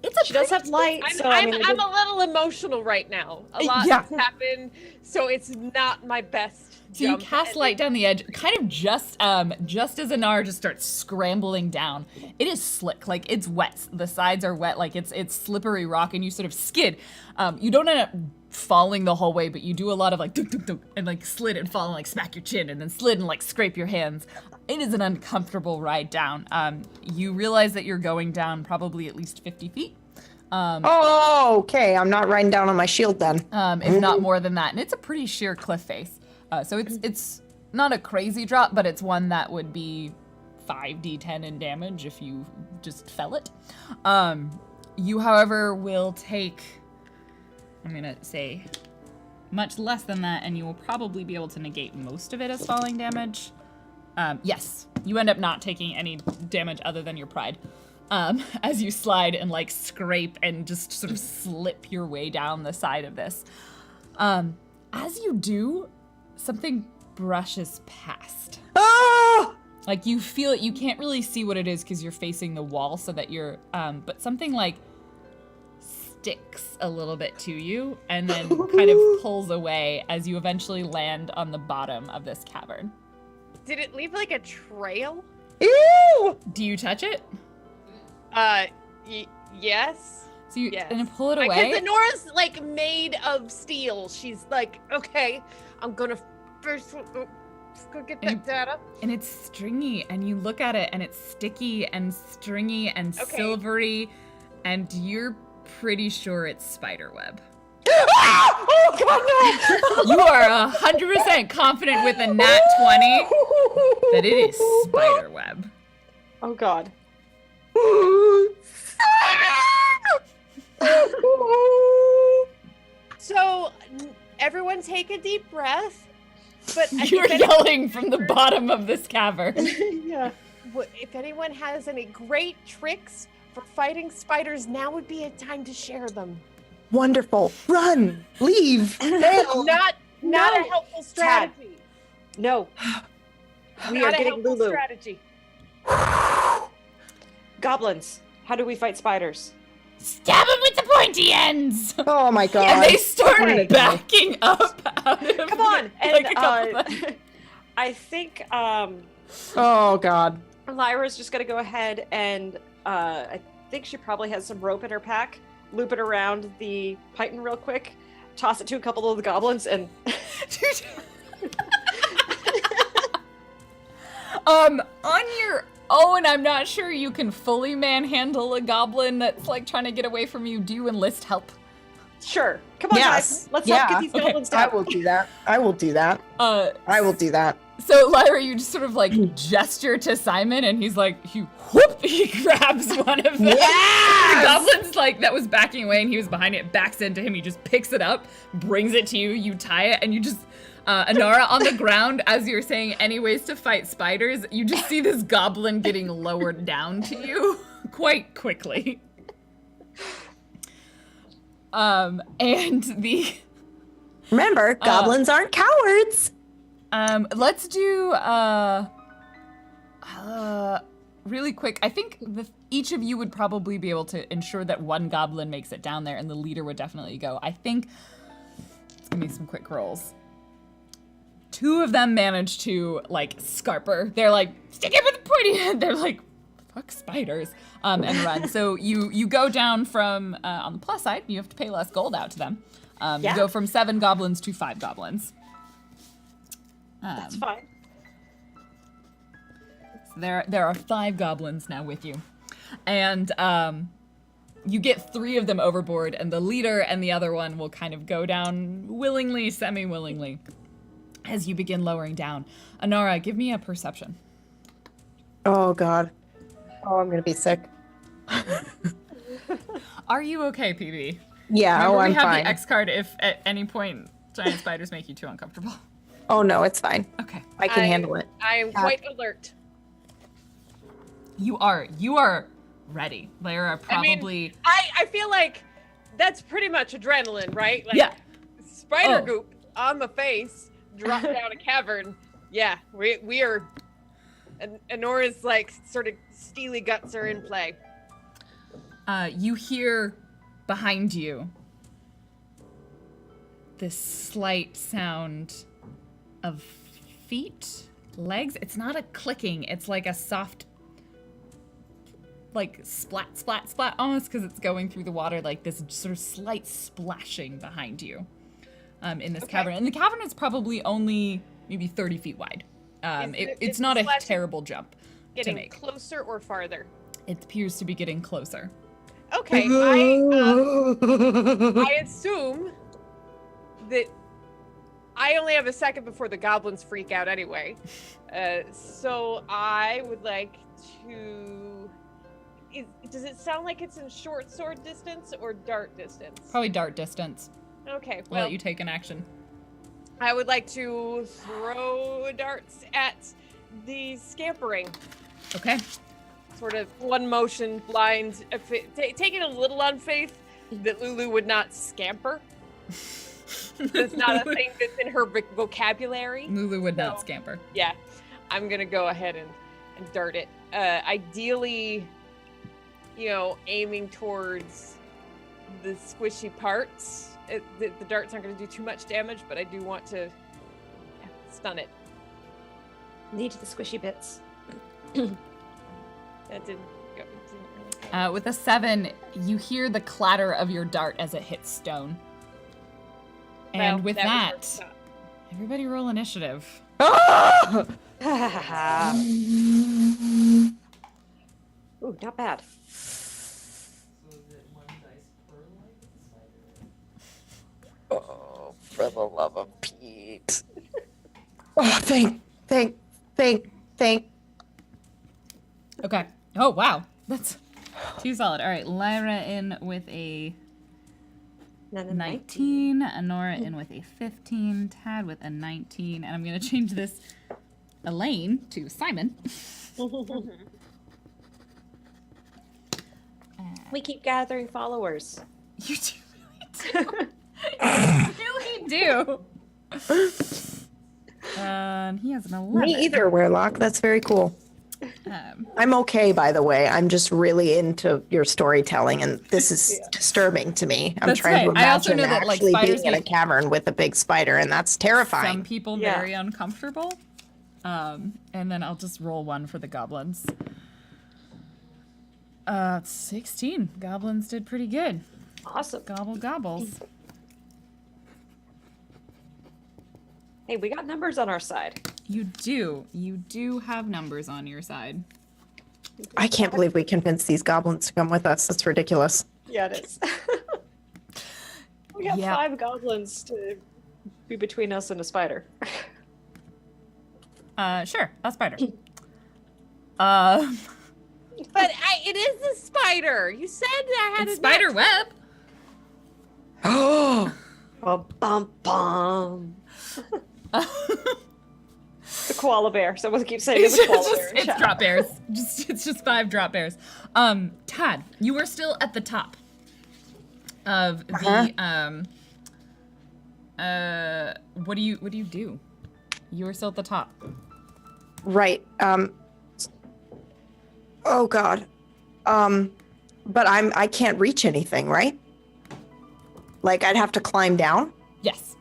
It's a She does have light, so I I'm mean, a little emotional right now. A lot Yeah. has happened, so it's not my best. So you jump. cast light down the edge, kind of just as Anar just starts scrambling down. It is slick, like it's wet. The sides are wet, like it's slippery rock, and you sort of skid. You don't end up falling the whole way, but you do a lot of like dunk, dunk, dunk, and like slid and fall and like smack your chin, and then slid and like scrape your hands. It is an uncomfortable ride down. You realize that you're going down probably at least 50 feet. Oh, okay. I'm not riding down on my shield then. If not more than that. And it's a pretty sheer cliff face. So it's not a crazy drop, but it's one that would be 5d10 in damage if you just fell it. You, however, will take, I'm going to say, much less than that, and you will probably be able to negate most of it as falling damage. Yes, you end up not taking any damage other than your pride. As you slide and like scrape and just sort of slip your way down the side of this. As you do, something brushes past. Ah! Like you feel it, you can't really see what it is because you're facing the wall, so that you're, but something like sticks a little bit to you and then kind of pulls away as you eventually land on the bottom of this cavern. Did it leave like a trail? Ew! Do you touch it? Yes. So you Yes. and pull it Because away. Nora's like made of steel. She's like, okay, I'm gonna first. Let's go get And that data. And it's stringy, and you look at it, and it's sticky and stringy and Okay. silvery, and you're pretty sure it's spider web. Oh God, no! You are 100% confident with a nat 20 that it is spider web. Oh God. So everyone take a deep breath. But You're yelling from the bottom of this cavern. Yeah. If anyone has any great tricks for fighting spiders, now would be a time to share them. Wonderful. Run. Leave. Fail. Not a helpful strategy. No. We Not are a getting helpful Lulu. strategy. Goblins. How do we fight spiders? Stab him with the pointy ends! Oh my God. And they start Okay. backing up out of Come on. And like a couple of them. I think Oh God. Lyra's just gonna go ahead and I think she probably has some rope in her pack. Loop it around the python real quick, toss it to a couple of the goblins, and On your own, I'm not sure you can fully manhandle a goblin that's like trying to get away from you. Do you enlist help? sure. Come on, Yes. guys. Let's Yeah. help get these Okay. goblins I down. will do that. I will do that. I will do that. So Lyra, you just sort of like gesture to Simon, and he's like, he grabs one of them. Yes! The goblin's like that was backing away, and he was behind it, backs into him. He just picks it up, brings it to you. You tie it, and you just Anara on the ground as you're saying any ways to fight spiders. You just see this goblin getting lowered down to you quite quickly. And the Remember, goblins aren't cowards. let's do really quick. I think each of you would probably be able to ensure that one goblin makes it down there, and the leader would definitely go. I think. Let's give me some quick rolls. 2 of them manage to like scarper. They're like stick it with the pointy head. They're like fuck spiders and run. So you go down from on the plus side. You have to pay less gold out to them. You go from 7 goblins to 5 goblins. That's fine. So there are 5 goblins now with you, and you get 3 of them overboard, and the leader and the other one will kind of go down willingly, semi-willingly, as you begin lowering down. Anara, give me a perception. Oh God. Oh, I'm gonna be sick. Are you okay, PB? Yeah. Remember, Oh, I'm we have fine. the X card if at any point giant spiders make you too uncomfortable. Oh no, it's fine. Okay. I can handle it. I am quite alert. You are ready. There are probably I feel like that's pretty much adrenaline, right? Like, Yeah. Spider Oh. goop on the face, drop down a cavern. Yeah, we are. And Anora's like sort of steely guts are in play. You hear behind you this slight sound of feet, legs. It's not a clicking. It's like a soft, like splat, splat, splat, almost because it's going through the water, like this sort of slight splashing behind you in this cavern. And the cavern is probably only maybe 30 feet wide. It's not a splashing terrible jump to Getting make. closer or farther? It appears to be getting closer. Okay, I assume that I only have a second before the goblins freak out anyway. So I would like to... does it sound like it's in short sword distance or dart distance? Probably dart distance. Okay, We'll well, let you take an action. I would like to throw darts at the scampering. Okay. Sort of one motion, blind, taking a little on faith that Lulu would not scamper. That's not a thing that's in her vocabulary. Lulu would not So- scamper. Yeah, I'm gonna go ahead and dart it. Ideally, aiming towards the squishy parts. The darts aren't gonna do too much damage, but I do want to stun it. Need the squishy bits. That didn't really go. With a 7, you hear the clatter of your dart as it hits stone. And Well, with was that, worth a shot. everybody roll initiative. Ah! Ooh, not bad. So is it 1 dice per life spider? Oh, for the love of Pete. Oh, thank. Okay. Oh, wow. That's too solid. All right, Lyra in with a 19, Honora in with a 15, Tad with a 19, and I'm going to change this Elaine to Simon. We keep gathering followers. You do really do. And he has an 11. Me either, Werelock. That's very cool. I'm okay, by the way. I'm just really into your storytelling, and this is disturbing to me. I'm That's trying to right. I also imagine know that, like, actually spiders being in a make cavern with a big spider, and that's terrifying. Some people Yeah. very uncomfortable. And then I'll just roll one for the goblins. 16. Goblins did pretty good. Awesome. Gobble gobbles. Hey, we got numbers on our side. You do. You do have numbers on your side. I can't believe we convinced these goblins to come with us. That's ridiculous. Yeah, it is. We got Yeah. 5 goblins to be between us and a spider. Sure. A spider. But it is a spider. You said I had It's a spider web. Oh, Bum, bum, bum. The koala bear. Someone keeps saying it's a koala bear. It's drop bears. It's just 5 drop bears. Tad, you are still at the top of the what do you do? You are still at the top. right. Oh God. But I can't reach anything, right? Like I'd have to climb down. Yes.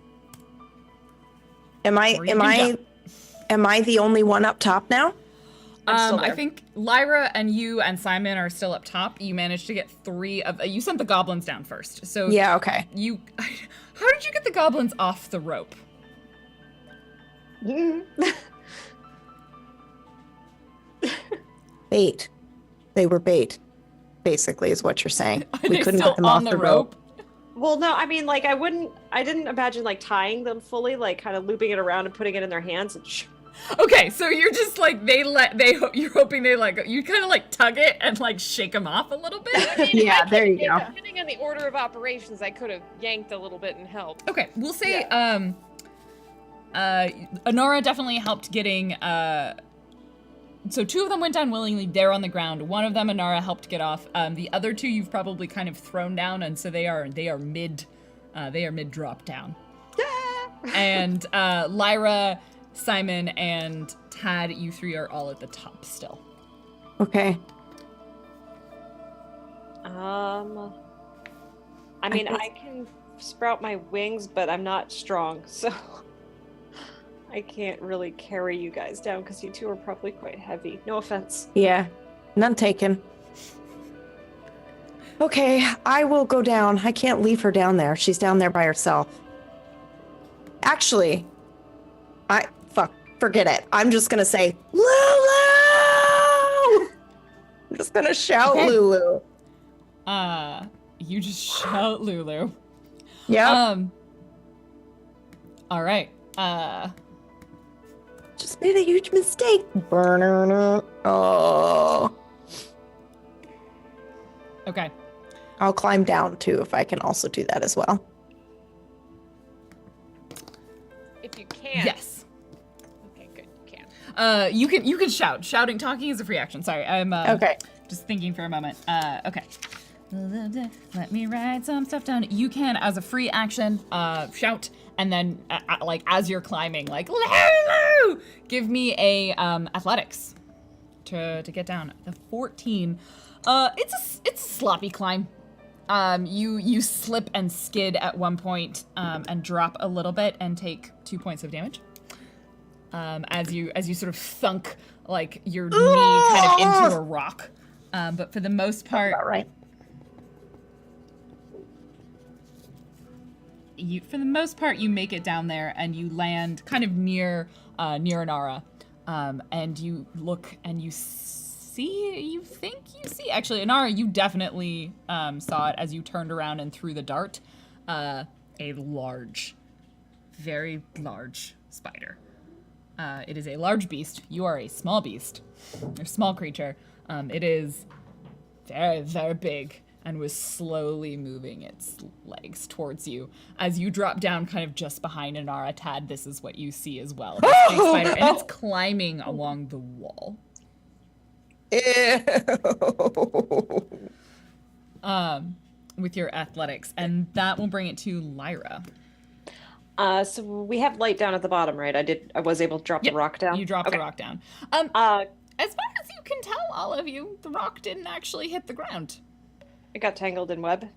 Am I Or you can jump. am I the only one up top now? I'm still I there. think Lyra and you and Simon are still up top. You managed to get 3 of you sent the goblins down first. So Yeah, okay. you how did you get the goblins off the rope? Bait. They were bait, basically, is what you're saying. Are they still get them on off the the rope? Well, no, I mean, like, I didn't imagine, like, tying them fully, like, kind of looping it around and putting it in their hands and Okay, so you're just like you're hoping they like you kind of like tug it and like shake them off a little bit. Yeah, there you go. Depending on the order of operations, I could have yanked a little bit and helped. Okay, we'll say Honora definitely helped getting so 2 of them went down willingly. They're on the ground. 1 of them Honora helped get off. The other 2 you've probably kind of thrown down, and so they are mid drop down. And Lyra, Simon, and Tad, you 3 are all at the top still. Okay. I mean, I can sprout my wings, but I'm not strong, so I can't really carry you guys down because you 2 are probably quite heavy. No offense. Yeah. None taken. Okay, I will go down. I can't leave her down there. She's down there by herself. Actually, forget it. I'm just gonna say, Lulu! I'm just gonna shout Okay. Lulu. You just shout Lulu. Yep. All right. Just made a huge mistake. Burner. Oh. Okay. I'll climb down too if I can also do that as well. If you can. Yes. Okay, good. You can. You can shout. Talking is a free action. Sorry, I'm Okay. just thinking for a moment. Okay. Let me write some stuff down. You can, as a free action, shout, and then like as you're climbing, like Lulu, give me a athletics to get down. The 14. It's a sloppy climb. You slip and skid at one point, and drop a little bit and take 2 points of damage. As you sort of thunk like your knee kind of into a rock. But for the most part, All right. you, for the most part, you make it down there and you land kind of near Inara. And you look and you think you see, actually, Inara, you definitely saw it as you turned around and threw the dart. A large, very large spider. It is a large beast. You are a small beast. You're a small creature. It is very, very big and was slowly moving its legs towards you. As you drop down kind of just behind Inara, Tad, this is what you see as well. This big spider, and it's climbing along the wall. Ew. With your athletics, and that will bring it to Lyra. So we have light down at the bottom, right? I was able to drop the rock down. You dropped Okay. the rock down. Uh, As far as you can tell, all of you, the rock didn't actually hit the ground. it got tangled in web.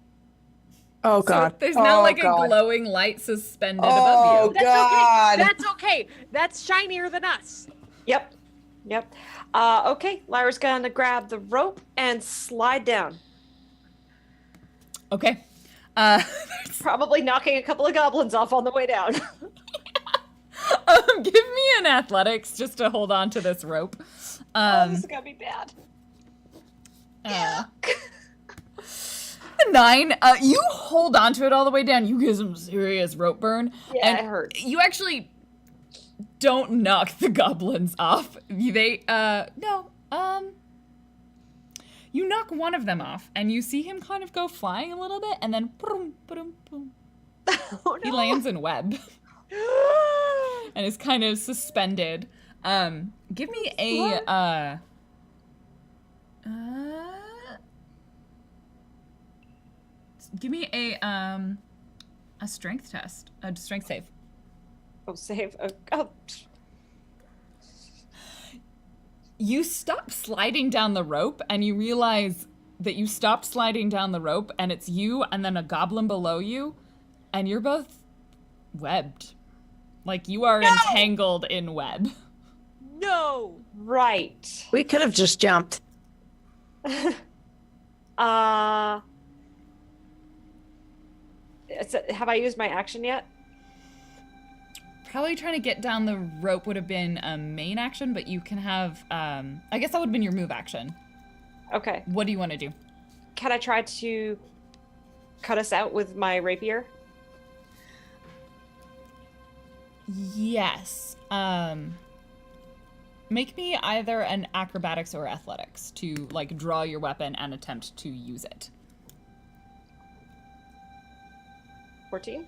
Oh So god. there's now Oh, like God. a glowing light suspended Oh above you. god. That's okay. That's shinier than us. Yep. Okay, Lyra's gonna grab the rope and slide down. Okay. Probably knocking a couple of goblins off on the way down. Give me an athletics just to hold on to this rope. This is gonna be bad. Uh, 9. You hold on to it all the way down. You get some serious rope burn. Yeah, and it hurts. You actually don't knock the goblins off. You knock one of them off, and you see him kind of go flying a little bit, and then boom, boom, boom. Oh, He no. lands in web and is kind of suspended. Give me a strength test, a strength save. Oh, save. Oh. You stop sliding down the rope, and you realize that you stopped sliding down the rope, and it's you and then a goblin below you, and you're both webbed. Like, you are entangled in web. No. Right. We could have just jumped. Have I used my action yet? Probably trying to get down the rope would have been a main action, but you can have, I guess that would have been your move action. Okay. What do you want to do? Can I try to cut us out with my rapier? Yes. Make me either an acrobatics or athletics to, like, draw your weapon and attempt to use it. 14?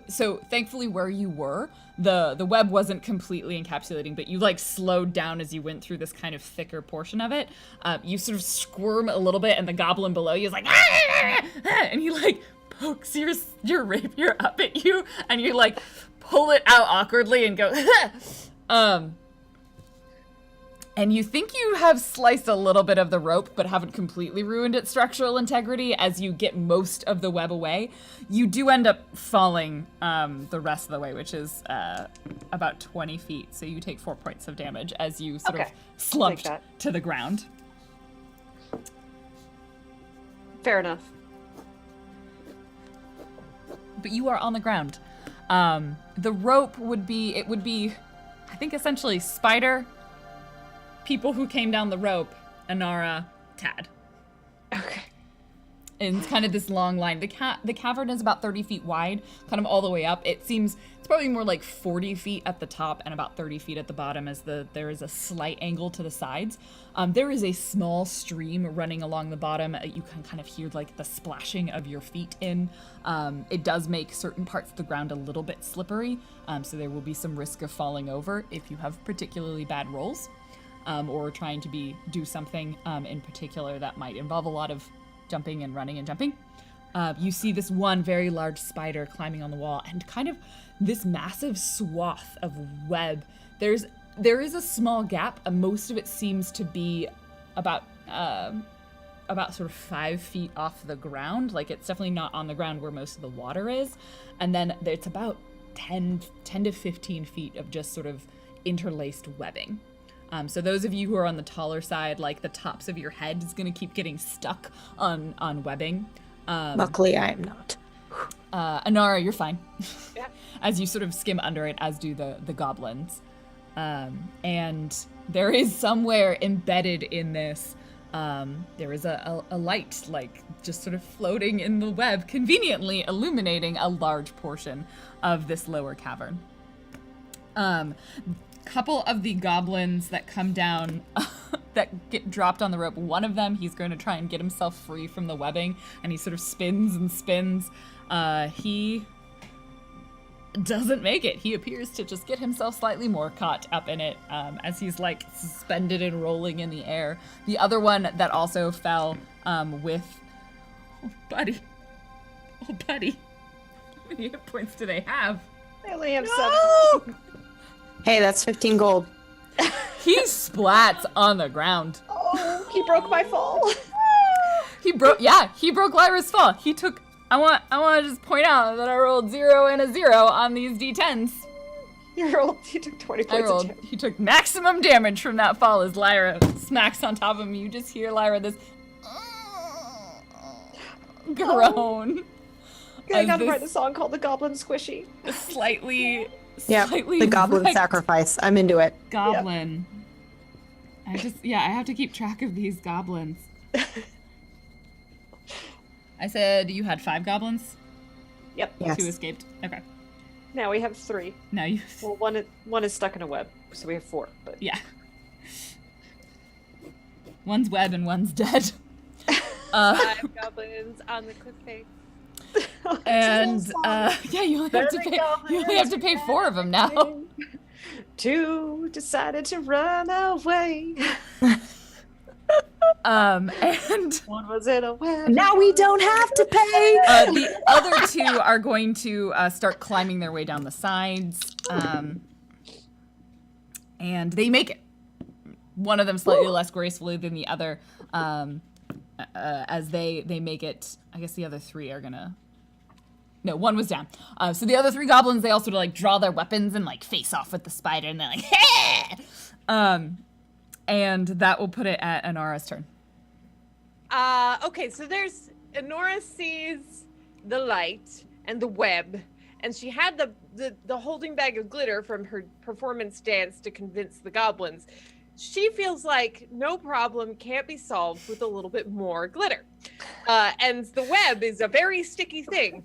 So thankfully where you were, the web wasn't completely encapsulating, but you like slowed down as you went through this kind of thicker portion of it. You sort of squirm a little bit, and the goblin below you is like, and he like pokes your rapier up at you, and you like pull it out awkwardly and go, and you think you have sliced a little bit of the rope, but haven't completely ruined its structural integrity. As you get most of the web away, you do end up falling the rest of the way, which is about 20 feet. So you take 4 points of damage as you sort of slumped to the ground. Fair enough. But you are on the ground. The rope would be, I think, essentially Spider, people who came down the rope, Inara, Tad. Okay. And it's kind of this long line. The cavern is about 30 feet wide, kind of all the way up. It seems it's probably more like 40 feet at the top and about 30 feet at the bottom, as there is a slight angle to the sides. There is a small stream running along the bottom. You can kind of hear like the splashing of your feet in. It does make certain parts of the ground a little bit slippery, so there will be some risk of falling over if you have particularly bad rolls, or trying to do something in particular that might involve a lot of jumping and running and jumping. You see this one very large spider climbing on the wall, and kind of this massive swath of web. There is a small gap, and most of it seems to be about sort of 5 feet off the ground. Like, it's definitely not on the ground where most of the water is. And then it's about 10 to 15 feet of just sort of interlaced webbing. So those of you who are on the taller side, like the tops of your head is going to keep getting stuck on webbing. Luckily, I am not. Anara, you're fine. Yeah. As you sort of skim under it, as do the goblins. And there is somewhere embedded in this, there is a light, like, just sort of floating in the web, conveniently illuminating a large portion of this lower cavern. Couple of the goblins that come down that get dropped on the rope, one of them, he's going to try and get himself free from the webbing, and he sort of spins and spins. He doesn't make it. He appears to just get himself slightly more caught up in it, as he's like suspended and rolling in the air. The other one that also fell with... Oh, buddy. Oh, buddy. How many hit points do they have? I only have No! 7. Hey, that's 15 gold. He splats on the ground. Oh, he broke my fall. He broke Lyra's fall. He took... I want to just point out that I rolled 0 and a 0 on these d10s. He took 20 points of damage. He took maximum damage from that fall as Lyra smacks on top of him. You just hear Lyra this groan. I gotta write a song called The Goblin Squishy. Slightly The goblin wrecked sacrifice. I'm into it. goblin. I have to keep track of these goblins. I said you had 5 goblins? Yep. Yes. 2 escaped. Okay. Now we have 3. Now you... Well, one is stuck in a web, so we have 4. But Yeah. One's web and one's dead. 5 goblins on the cliff face. And you only have to pay 4 of them now. 2 decided to run away. And 1 was in a web. Now we don't have to pay. the other 2 are going to start climbing their way down the sides, and they make it. One of them slightly less gracefully than the other, as they make it. I guess the other 3 are gonna. No, 1 was down. So the other 3 goblins, they also like draw their weapons and like face off with the spider, and they're like, hey! And that will put it at Anara's turn. Okay, so Enora sees the light and the web, and she had the holding bag of glitter from her performance dance to convince the goblins. She feels like no problem can't be solved with a little bit more glitter. And the web is a very sticky thing.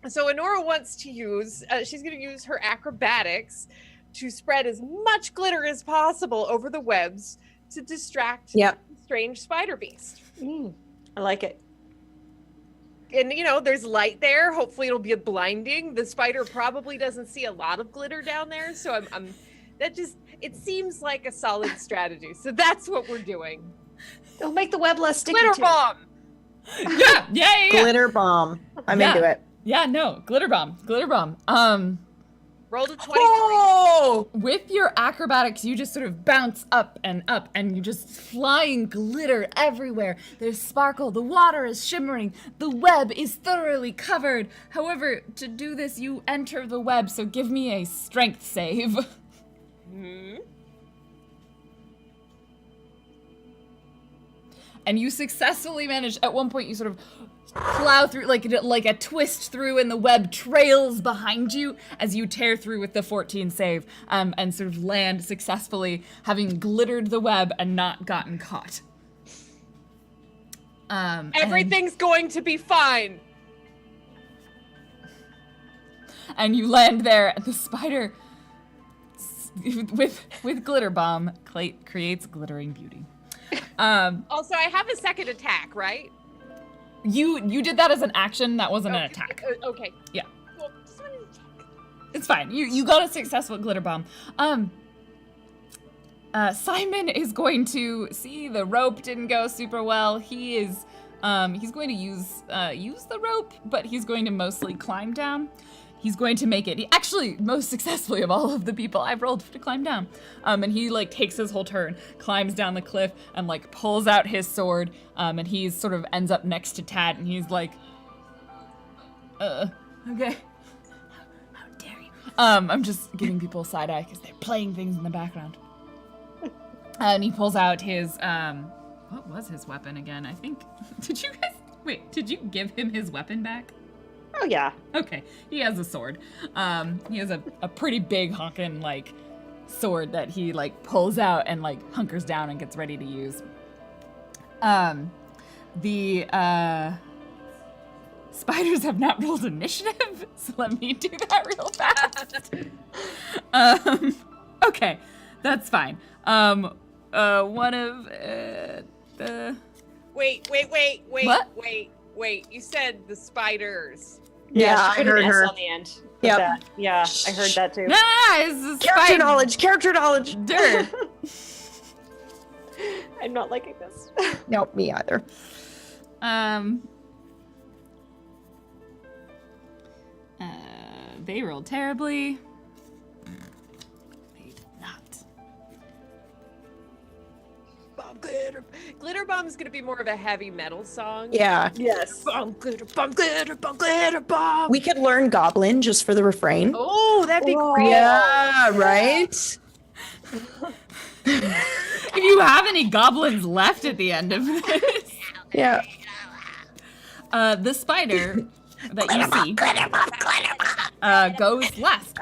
So Enora wants to use, she's going to use her acrobatics to spread as much glitter as possible over the webs to distract the strange spider beast. I like it. And, there's light there. Hopefully it'll be blinding. The spider probably doesn't see a lot of glitter down there. So it seems like a solid strategy. So that's what we're doing. It'll make the web less sticky. Glitter too. bomb! Yeah. Glitter bomb. I'm into it. Yeah, no, glitter bomb. Rolled a 23. Oh! With your acrobatics, you just sort of bounce up, and you just flying glitter everywhere. There's sparkle, the water is shimmering, the web is thoroughly covered. However, to do this, you enter the web, so give me a strength save. And you successfully manage, at one point you sort of plow through, like a twist through, and the web trails behind you as you tear through with the 14 save, and sort of land successfully, having glittered the web and not gotten caught. Everything's going to be fine. And you land there, and the spider, with glitter bomb, creates glittering beauty. Also, I have a second attack, right? You did that as an action. That wasn't an attack. Okay. Yeah. Well, just wanted to check. It's fine. You got a successful glitter bomb. Simon is going to see the rope didn't go super well. He's going to use the rope, but he's going to mostly climb down. He's going to make it. He actually most successfully of all of the people I've rolled to climb down. And he like takes his whole turn, climbs down the cliff, and like pulls out his sword. And he sort of ends up next to Tad, and he's like, okay. How dare you? I'm just giving people a side eye because they're playing things in the background. And he pulls out his what was his weapon again? I think did you give him his weapon back? Oh yeah. Okay, he has a sword. He has a pretty big honkin' like sword that he like pulls out and like hunkers down and gets ready to use. The spiders have not rolled initiative, so let me do that real fast. Okay, that's fine. One of the Wait. What? Wait. You said the spiders. Yeah, she I put heard an S her. on the end. of Yep. that. Yeah, I heard that too. it's a Character knowledge. spider. I'm not liking this. Nope, me either. They rolled terribly. They did not. Bomb glitter. Glitter bomb is gonna be more of a heavy metal song. Yeah. Yes. Bomb glitter, bomb glitter, bomb glitter, bomb. We could learn Goblin just for the refrain. Oh, that'd be Whoa. great. Yeah, right? If you have any goblins left at the end of this, Yeah. the spider that you see goes last,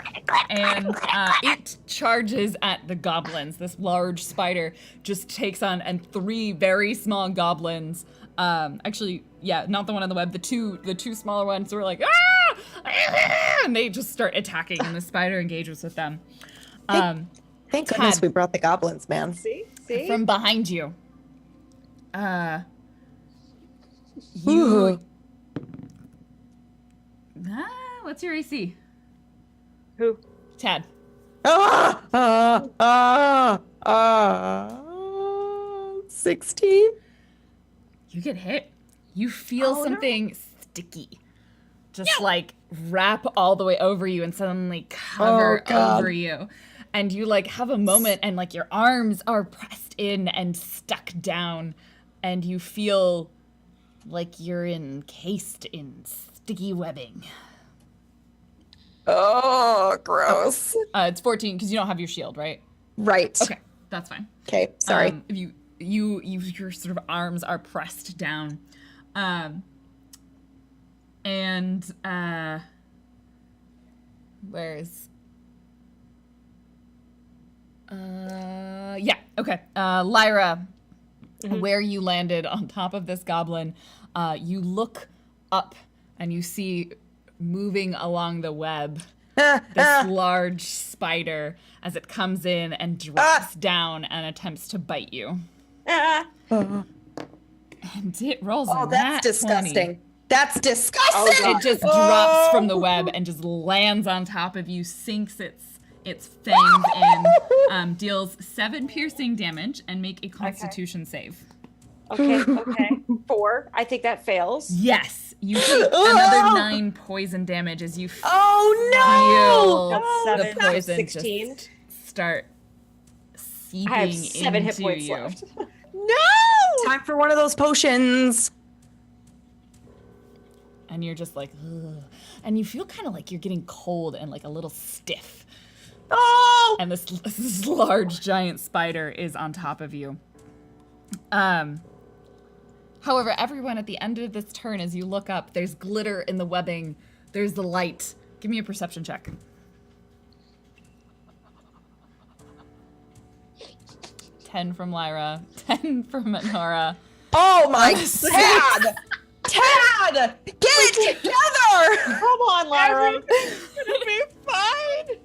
and it charges at the goblins. This large spider just takes on, and 3 very small goblins. Actually, yeah, not the one on the web. The two smaller ones were like, ah! And they just start attacking, and the spider engages with them. Thank goodness Tad. we brought the goblins, man. See? From behind you. Ooh. What's your AC? Who? Tad. 16? You get hit. You feel something sticky. Just like wrap all the way over you and suddenly cover God. over you. And you like have a moment and like your arms are pressed in and stuck down. And you feel like you're encased in sticky webbing. Oh, gross. It's 14 because you don't have your shield, right? Right. Okay, that's fine. Okay, sorry. If your sort of arms are pressed down, where's yeah, okay. Lyra, where you landed on top of this goblin, you look up and you see moving along the web this large spider as it comes in and drops down and attempts to bite you. Ah. And it rolls Oh, a that's nat disgusting. 20. That's disgusting. It just drops from the web and just lands on top of you, sinks its fangs in, deals 7 piercing damage, and make a Constitution save. Okay. 4. I think that fails. Yes, you take another 9 poison damage as you Oh, feel That's the 7. poison 16. just start seeping I have 7 into hit points you. left. no! Time for one of those potions. And you're just like, ugh. And you feel kind of like you're getting cold and like a little stiff. Oh! And this large giant spider is on top of you. However, everyone at the end of this turn, as you look up, there's glitter in the webbing. There's the light. Give me a perception check. 10 from Lyra, 10 from Nora. Oh my Tad! Tad! Get it together! Come on, Lyra. It'll be fine.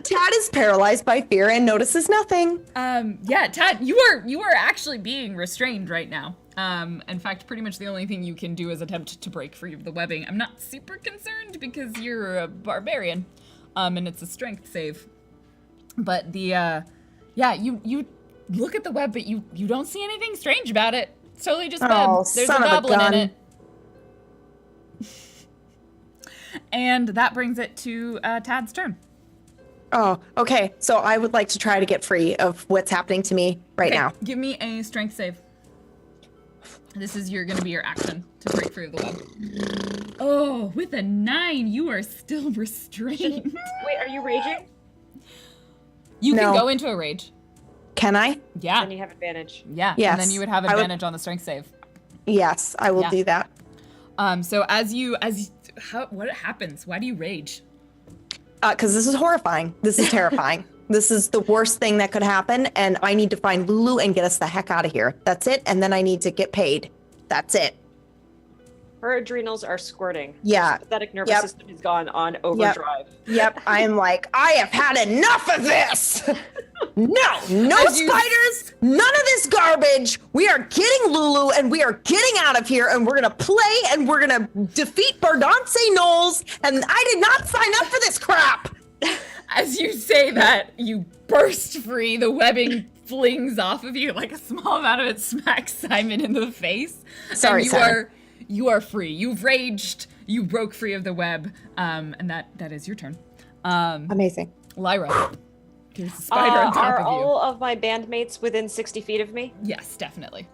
Tad is paralyzed by fear and notices nothing. Yeah, Tad, you are actually being restrained right now. In fact, pretty much the only thing you can do is attempt to break free of the webbing. I'm not super concerned because you're a barbarian, and it's a strength save. But yeah, you look at the web, but you don't see anything strange about it. It's totally just web. Oh, There's son a of a goblin in gun. it. And that brings it to Tad's turn. Oh, okay. So I would like to try to get free of what's happening to me right Okay, now. give me a strength save. This is going to be your action to break free of the web. Oh, with a 9, you are still restrained. Wait, are you raging? You can No. go into a rage. Can I? Yeah. Then you have advantage. Yeah. Yes, And then you would have I would- advantage on the strength save. Yes, I will Yeah. do that. What happens? Why do you rage? Because this is horrifying. This is terrifying. This is the worst thing that could happen, and I need to find Lulu and get us the heck out of here. That's it, and then I need to get paid. That's it. Her adrenals are squirting. Yeah. Her pathetic nervous system has gone on overdrive. Yep. I am like, I have had enough of this. No spiders, none of this garbage. We are getting Lulu and we are getting out of here, and we're gonna play and we're gonna defeat Bardance Knowles, and I did not sign up for this crap. As you say that, you burst free. The webbing flings off of you, like a small amount of it smacks Simon in the face. Sorry, Simon. You are free. You've raged. You broke free of the web, and that is your turn. Amazing. Lyra, there's a spider on top are of you. all of my bandmates within 60 feet of me? Yes, definitely.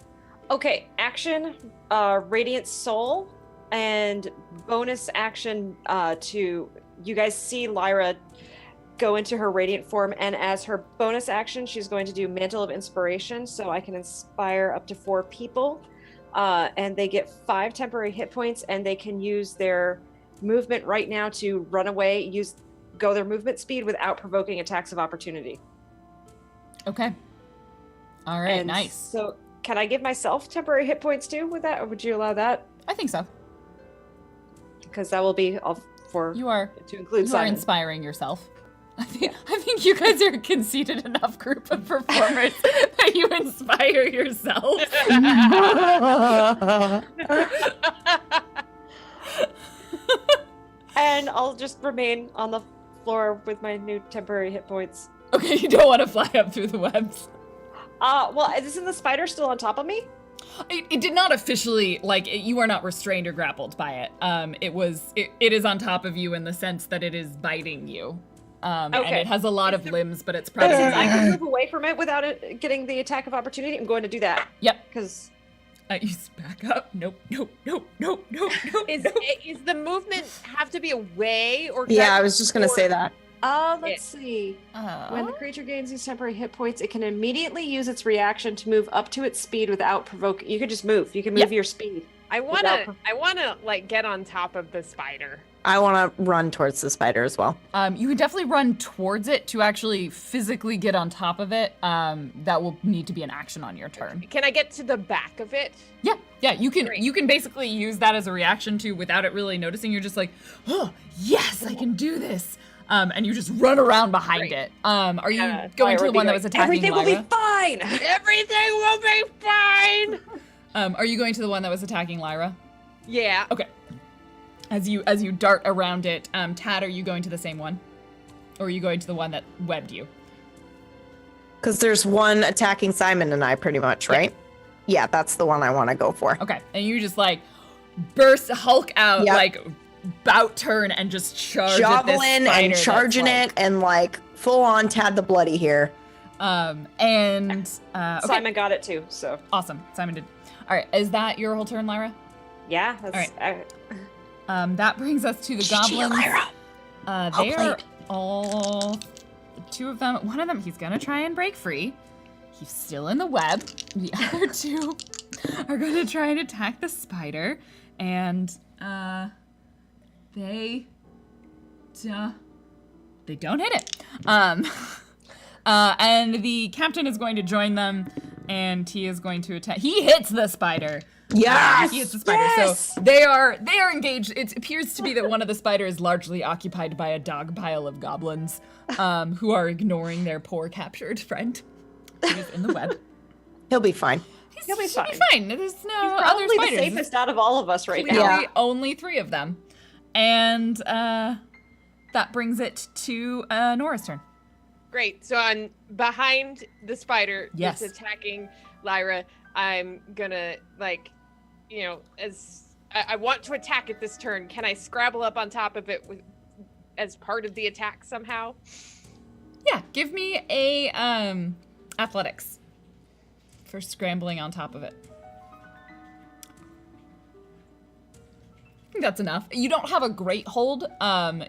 Okay, action, Radiant Soul, and bonus action to, you guys see Lyra go into her Radiant form, and as her bonus action, she's going to do Mantle of Inspiration, so I can inspire up to 4 people. And they get 5 temporary hit points, and they can use their movement right now to run away, go their movement speed without provoking attacks of opportunity. Okay. All right, And nice. So can I give myself temporary hit points too with that, or would you allow that? I think so. Because that will be all for You are to include you are Simon. inspiring yourself. I think you guys are a conceited enough group of performers that you inspire yourself. And I'll just remain on the floor with my new temporary hit points. Okay, you don't want to fly up through the webs. Well, isn't the spider still on top of me? It did not officially, you are not restrained or grappled by it. It is on top of you in the sense that it is biting you. And it has a lot of limbs, but it's probably I can move away from it without it getting the attack of opportunity. I'm going to do that. Yep. Because You back up. Nope. Is the movement have to be away or? Yeah, I was just gonna say that. let's see. When the creature gains these temporary hit points, it can immediately use its reaction to move up to its speed without provoking. You can just move. You can move your speed. I wanna get on top of the spider. I want to run towards the spider as well. You can definitely run towards it to actually physically get on top of it. That will need to be an action on your turn. Can I get to the back of it? Yeah, you can. Great. You can basically use that as a reaction to, without it really noticing. You're just like, oh yes, I can do this. And you just run around behind it. Are you going to the one that was attacking Everything Lyra? will be fine. Everything will be fine. Are you going to the one that was attacking Lyra? Yeah. Okay. As you dart around it, Tad, are you going to the same one? Or are you going to the one that webbed you? Because there's one attacking Simon and I, pretty much, right? Yeah, that's the one I want to go for. Okay. And you just Hulk out, bout turn and just charge at this Javelin spider and charging that's, it and full on Tad the Bloody here. Okay. Simon got it too. So Awesome. Simon did. All right. Is that your whole turn, Lyra? yeah. That's, That brings us to the goblins. Lyra. They are all 2 of them. One of them, he's gonna try and break free. He's still in the web. The other 2 are gonna try and attack the spider, and they don't hit it. And the captain is going to join them, and he is going to attack. He hits the spider. Yes! He hits the spider. Yes! So they are engaged. It appears to be that one of the spiders is largely occupied by a dog pile of goblins, who are ignoring their poor captured friend. He's in the web. He'll be fine. He'll be fine. There's no He's other probably the spiders. safest out of all of us right now. Clearly only 3 of them. And that brings it to Nora's turn. Great. So I'm behind the spider Yes. that's attacking Lyra. I'm gonna as I want to attack it this turn. Can I scrabble up on top of it as part of the attack somehow? Yeah, give me a athletics for scrambling on top of it. think that's enough. You don't have a great hold.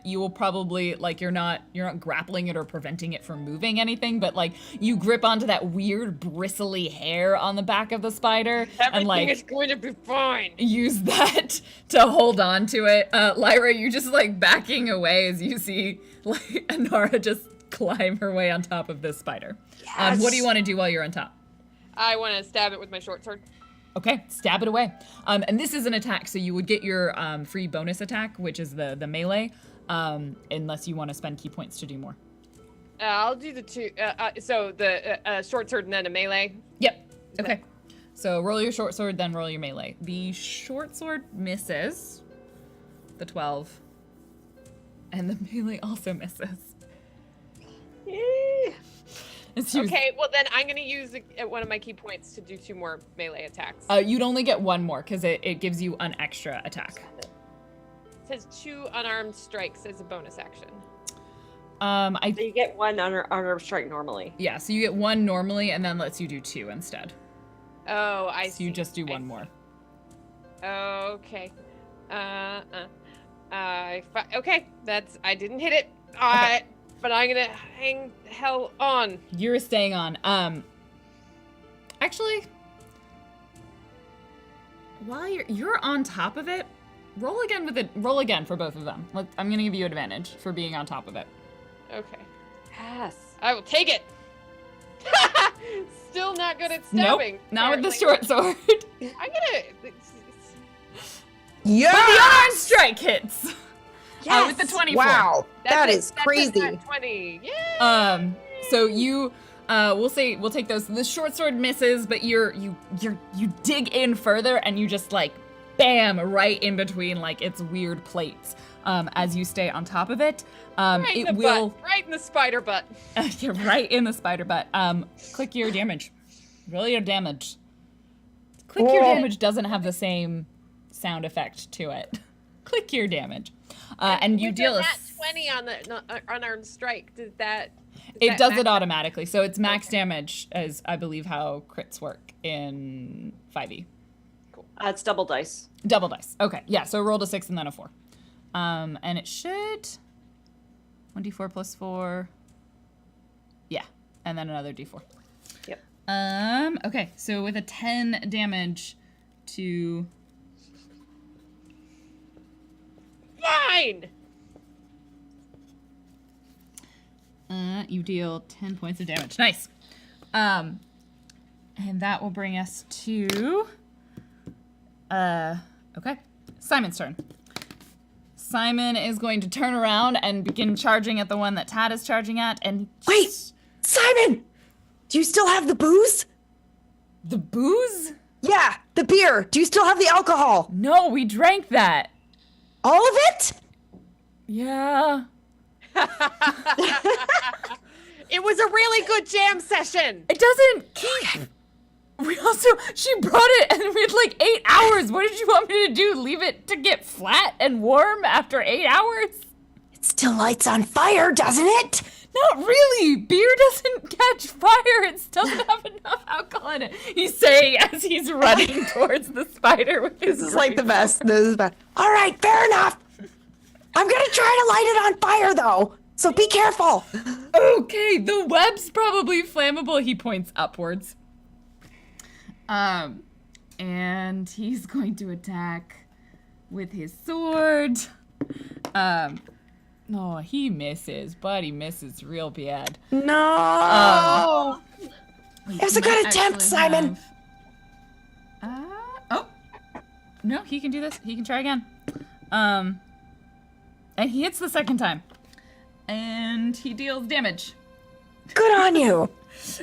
You will probably like you're not grappling it or preventing it from moving anything, but like you grip onto that weird bristly hair on the back of the spider and like is going to be fine. use that to hold on to it. Lyra, you just like backing away as you see like Anara just climb her way on top of this spider. Yes. What do you want to do while you're on top? I want to stab it with my short sword. Okay, stab it away. And this is an attack, so you would get your free bonus attack, which is the melee, unless you want to spend key points to do more. I'll do the two. So the short sword and then a melee. Yep. Okay. So roll your short sword, then roll your melee. The short sword misses. The 12. And the melee also misses. Yay. Okay, well then I'm gonna use one of my key points to do 2 more melee attacks. You'd only get 1 more because it gives you an extra attack. It says 2 unarmed strikes as a bonus action. So you get 1 unarmed strike normally. Yeah, so you get 1 normally and then lets you do 2 instead. Oh, I see. So you just do 1 more. Okay. Okay, I didn't hit it. Okay. But I'm gonna hang hell on. You're staying on. Actually, while you're on top of it, roll again for both of them. I'm gonna give you advantage for being on top of it. Okay. Yes. I will take it. Still not good at Nope, stabbing. not with the apparently. short sword. I'm gonna. Yeah. But the unarmed strike hits. Yes. With the 24. Wow, That's is crazy. That's a 20. Yeah. So you, we'll take those. The short sword misses, but you dig in further and you just like, bam, right in between like its weird plates. As you stay on top of it, Right in it the will. butt. Right in the spider butt. You're right in the spider butt. Click your damage. Roll your damage. Click your damage doesn't have the same sound effect to it. Click your damage. And you With deal a that 20 on the unarmed strike. Does that? It does it automatically. So it's max damage, as I believe how crits work in 5e. It's double dice. Double dice. Okay. Yeah. So rolled a 6 and then a 4. And it should 1d4 plus 4. Yeah. And then another d4. Yep. Okay. So with a 10 damage to. Fine. You deal 10 points of damage. Nice. And that will bring us to. Okay. Simon's turn. Simon is going to turn around and begin charging at the one that Tad is charging at, and Wait, Simon, do you still have the booze? the booze? Yeah, the beer. Do you still have the alcohol? No, we drank that. All of it? Yeah. It was a really good jam session. It doesn't keep. She brought it and we had like 8 hours. What did you want me to do? Leave it to get flat and warm after 8 hours? It still lights on fire, doesn't it? Not really. Beer doesn't catch fire. It doesn't have enough alcohol in it. He's saying as he's running towards the spider with his This is like the rifle. best. This is best. All right, fair enough. I'm gonna try to light it on fire though, so be careful. Okay, the web's probably flammable. He points upwards. And he's going to attack with his sword. No, he misses, but he misses real bad. No. Wait, It was he a good might attempt, actually Simon. Oh. No, he can do this. He can try again. And he hits the second time. And he deals damage. Good on you.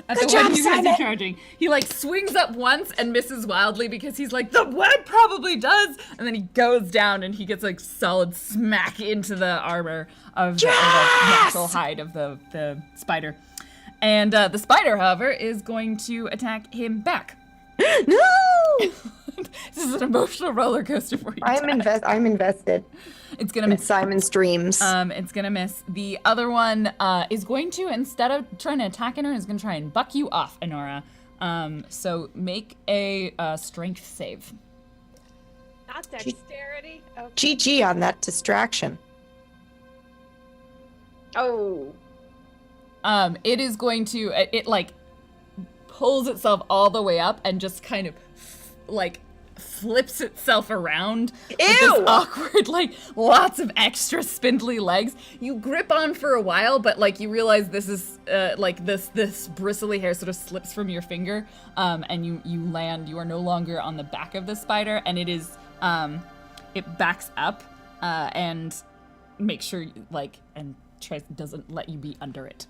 At Good the one job, he's Simon. charging. He like swings up once and misses wildly because he's like, the web probably does. And then he goes down and he gets like solid smack into the armor of the, or the natural hide of the spider. And the spider, however, is going to attack him back. No. This is an emotional roller coaster for you. I'm invested It's gonna in miss. Simon's dreams. It's gonna miss. The other one is going to, instead of trying to attack Honora, is gonna try and buck you off, Honora. So make a strength save. Not dexterity. Okay. GG on that distraction. Oh. It is going to, it like pulls itself all the way up and just kind of like flips itself around. With this Ew! awkward, like lots of extra spindly legs. You grip on for a while, but like you realize this is like this bristly hair sort of slips from your finger, and you land. You are no longer on the back of the spider, and it is it backs up and makes sure like and doesn't let you be under it.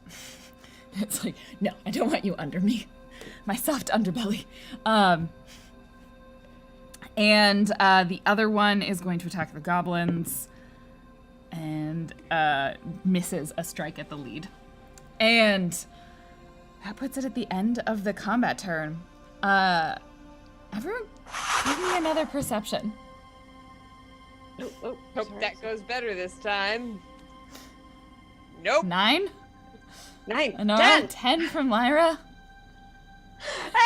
It's like, no, I don't want you under me. My soft underbelly. And the other one is going to attack the goblins and misses a strike at the lead. And that puts it at the end of the combat turn. Everyone, give me another perception. Oh, Hope sorry. that goes better this time. Nope. 9? 9. Anora? 10. 10 from Lyra?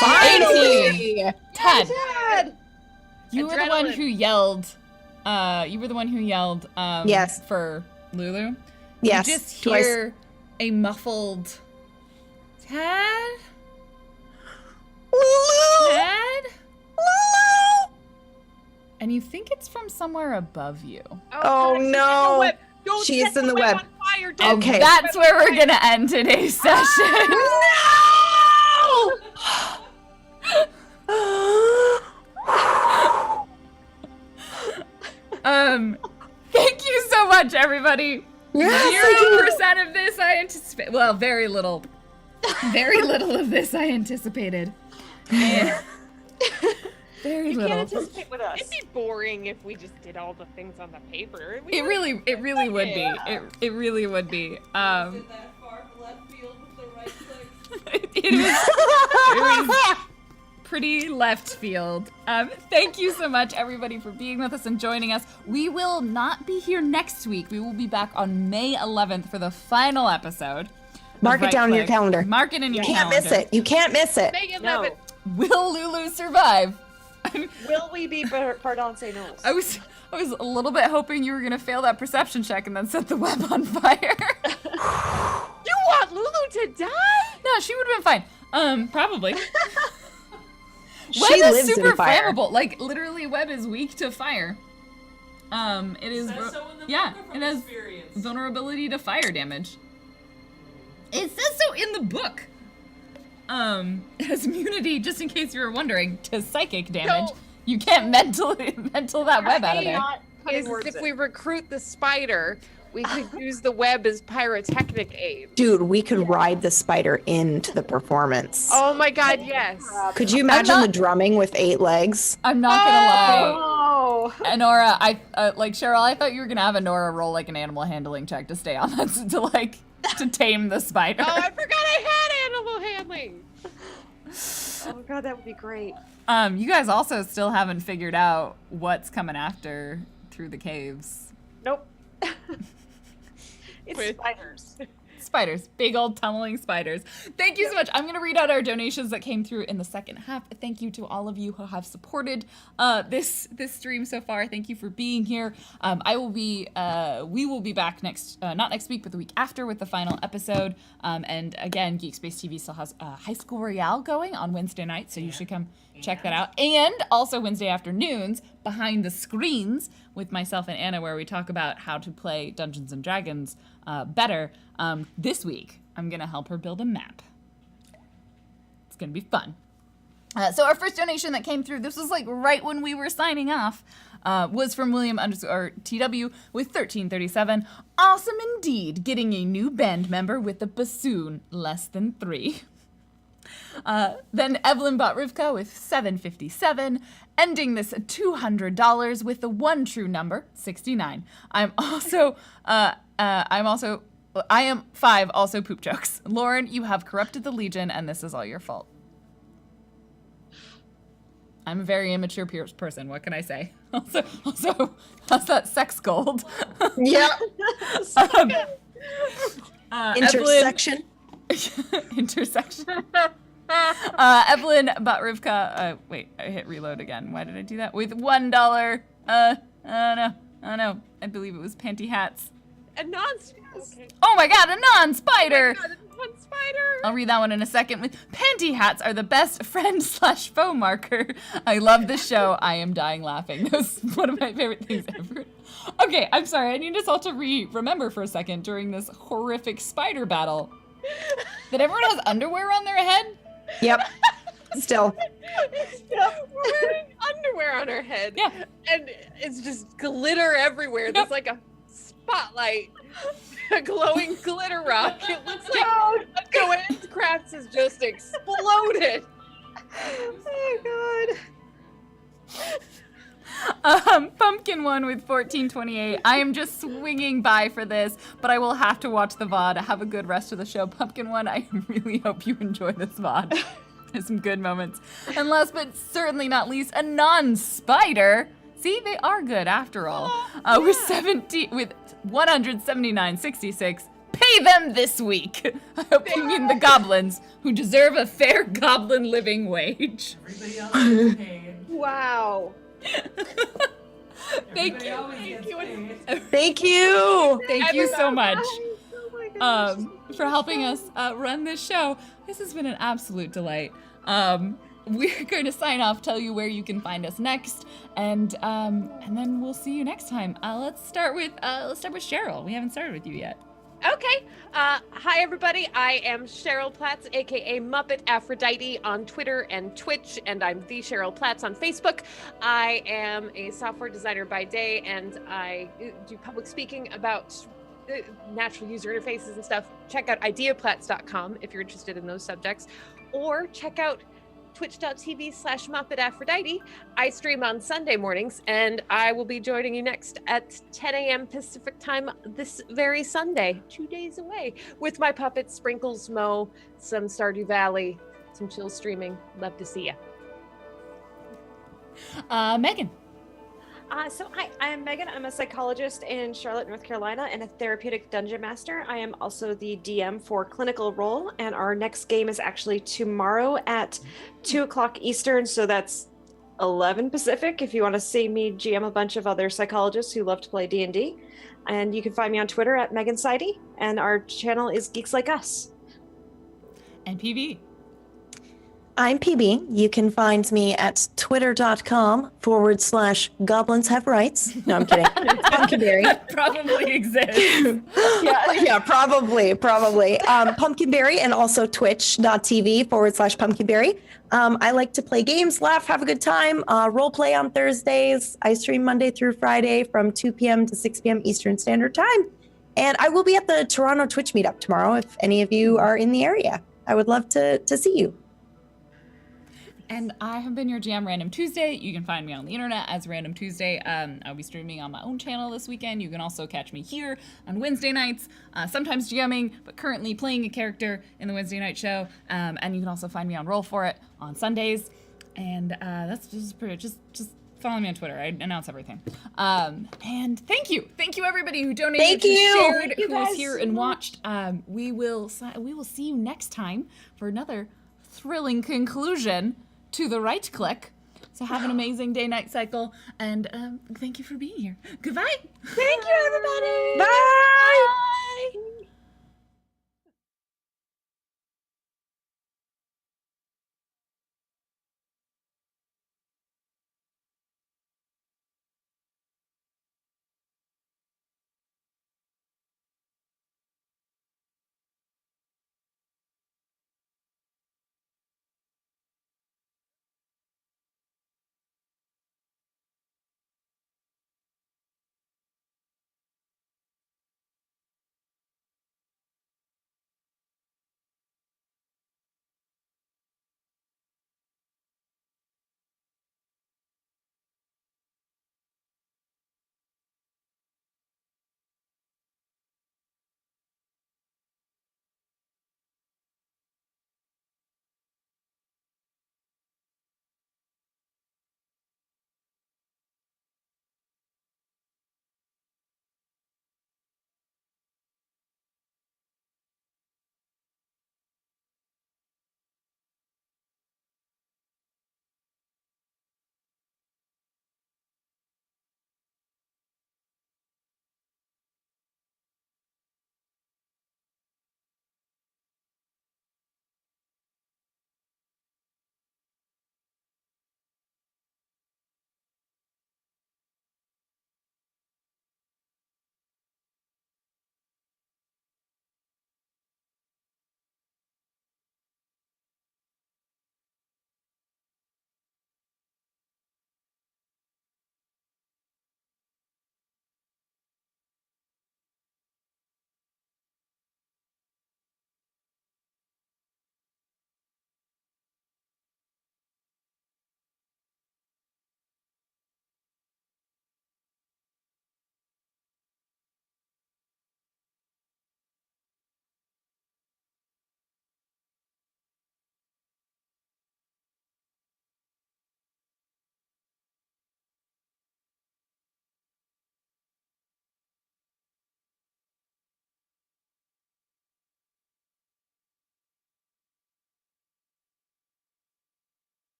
Finally! 10. Dad! You were the one Adrenaline. who yelled. You were the one who yelled. Yes. For Lulu. Yes. You just twice. hear a muffled Tad? Lulu! Tad? Lulu! And you think it's from somewhere above you. Oh, God, she's in the no. web. Don't She is set in the web. on fire. And Don't Okay. set that's the web where on we're gonna end today's session. Thank you so much, everybody. Yes, 0% of this I anticipate. Well, very little. Very little of this I anticipated. And very You little. can't anticipate with us. It'd be boring if we just did all the things on the paper. It really would be. It really would be. Is it that far left field with the right click? It was pretty left field. Thank you so much, everybody, for being with us and joining us. We will not be here next week. We will be back on May 11th for the final episode. of Mark it Right down in your Click. calendar. Mark it in your You can't calendar. miss it. You can't miss it. May No. 11th. Will Lulu survive? Will we be pardon say no? I was a little bit hoping you were gonna fail that perception check and then set the web on fire. You want Lulu to die? No, she would have been fine. Probably. She Web is lives in super fire. flammable. Like literally, web is weak to fire. It is. Says so in the Yeah, book or it from has experience? vulnerability to fire damage. It says so in the book. It has immunity, just in case you were wondering, to psychic damage. No. You can't mental that web out of there. Not putting Is words if in. we recruit the spider, we could use the web as pyrotechnic aid. Dude, we could ride the spider into the performance. Oh my god, yes. Could you imagine not- the drumming with 8 legs? I'm not gonna lie. Oh. Honora, like Cheryl, I thought you were gonna have Honora roll like an animal handling check to stay on that to tame the spider. Oh, I forgot I had animal handling. Oh god, that would be great. You guys also still haven't figured out what's coming after through the caves. Nope. It's Wait. spiders. Spiders, big old tunneling spiders. Thank you so much. I'm going to read out our donations that came through in the second half. Thank you to all of you who have supported this stream so far. Thank you for being here. We will be back not next week, but the week after with the final episode. And again, Geek Space TV still has High School Royale going on Wednesday night, so you should come check that out. And also Wednesday afternoons, Behind the Screens with myself and Anna, where we talk about how to play Dungeons and Dragons better. This week, I'm going to help her build a map. It's going to be fun. So our first donation that came through, this was like right when we were signing off, was from William_TW with 1337. Awesome indeed, getting a new band member with a bassoon, less than 3. Then Evelyn bought Rivka with 757, ending this at $200 with the one true number, 69. I am 5, also poop jokes. Lauren, you have corrupted the Legion, and this is all your fault. I'm a very immature person. What can I say? Also, how's that sex gold? Yeah. Evelyn- Intersection. Intersection. Evelyn Batrivka. Wait, I hit reload again. Why did I do that? With $1. No. Oh no. I believe it was Panty Hats. A non Okay. Oh my god, a non-spider! one spider. I'll read that one in a second. With Panty Hats are the best friend/foe marker. I love this show. I am dying laughing. That was one of my favorite things ever. Okay, I'm sorry. I need us all to remember for a second during this horrific spider battle that everyone has underwear on their head. Yep. Still. Yep. We're wearing underwear on our head. Yeah. And it's just glitter everywhere. There's like a spotlight, a glowing glitter rock. It looks like Joanne's Crafts has just exploded. Oh Pumpkin one with 1428. I am just swinging by for this, but I will have to watch the VOD. Have a good rest of the show. Pumpkin one, I really hope you enjoy this VOD. There's some good moments. And last but certainly not least, a non-spider. See, they are good after all. With 179.66. Pay them this week. I hope you mean the goblins who deserve a fair goblin living wage. Everybody else gets paid. Wow. Thank Everybody you. always gets paid. Thank you. Thank you so much Oh my gosh. for helping us run this show. This has been an absolute delight. We're going to sign off, tell you where you can find us next, and then we'll see you next time. Let's start with Cheryl. We haven't started with you yet. Okay. Hi, everybody. I am Cheryl Platts, aka Muppet Aphrodite on Twitter and Twitch, and I'm the Cheryl Platts on Facebook. I am a software designer by day, and I do public speaking about natural user interfaces and stuff. Check out ideaplatts.com if you're interested in those subjects, or check out twitch.tv/MuppetAphrodite. I stream on Sunday mornings, and I will be joining you next at 10 a.m. Pacific time this very Sunday, 2 days away, with my puppets Sprinkles, Mo, some Stardew Valley, some chill streaming. Love to see you. Megan. So hi, I'm Megan. I'm a psychologist in Charlotte, North Carolina, and a therapeutic dungeon master. I am also the DM for Clinical Role, and our next game is actually tomorrow at 2 o'clock Eastern, so that's 11 Pacific. If you want to see me GM a bunch of other psychologists who love to play D&D, and you can find me on Twitter at Megan Sidey, and our channel is Geeks Like Us. And PB. I'm PB. You can find me at twitter.com/goblins have rights. No, I'm kidding. Pumpkinberry. That probably exists. Yeah, probably. Pumpkinberry, and also twitch.tv/pumpkinberry. I like to play games, laugh, have a good time, role play on Thursdays. I stream Monday through Friday from 2 p.m. to 6 p.m. Eastern Standard Time. And I will be at the Toronto Twitch meetup tomorrow if any of you are in the area. I would love to see you. And I have been your GM Random Tuesday. You can find me on the internet as Random Tuesday. I'll be streaming on my own channel this weekend. You can also catch me here on Wednesday nights, sometimes GMing, but currently playing a character in the Wednesday night show. And you can also find me on Roll For It on Sundays. And that's just pretty, just follow me on Twitter. I announce everything. And thank you everybody who donated, who shared, who was here and watched. We will see you next time for another thrilling conclusion to the right click. So have an amazing day-night cycle, and thank you for being here. Goodbye. Thank you, everybody. Bye.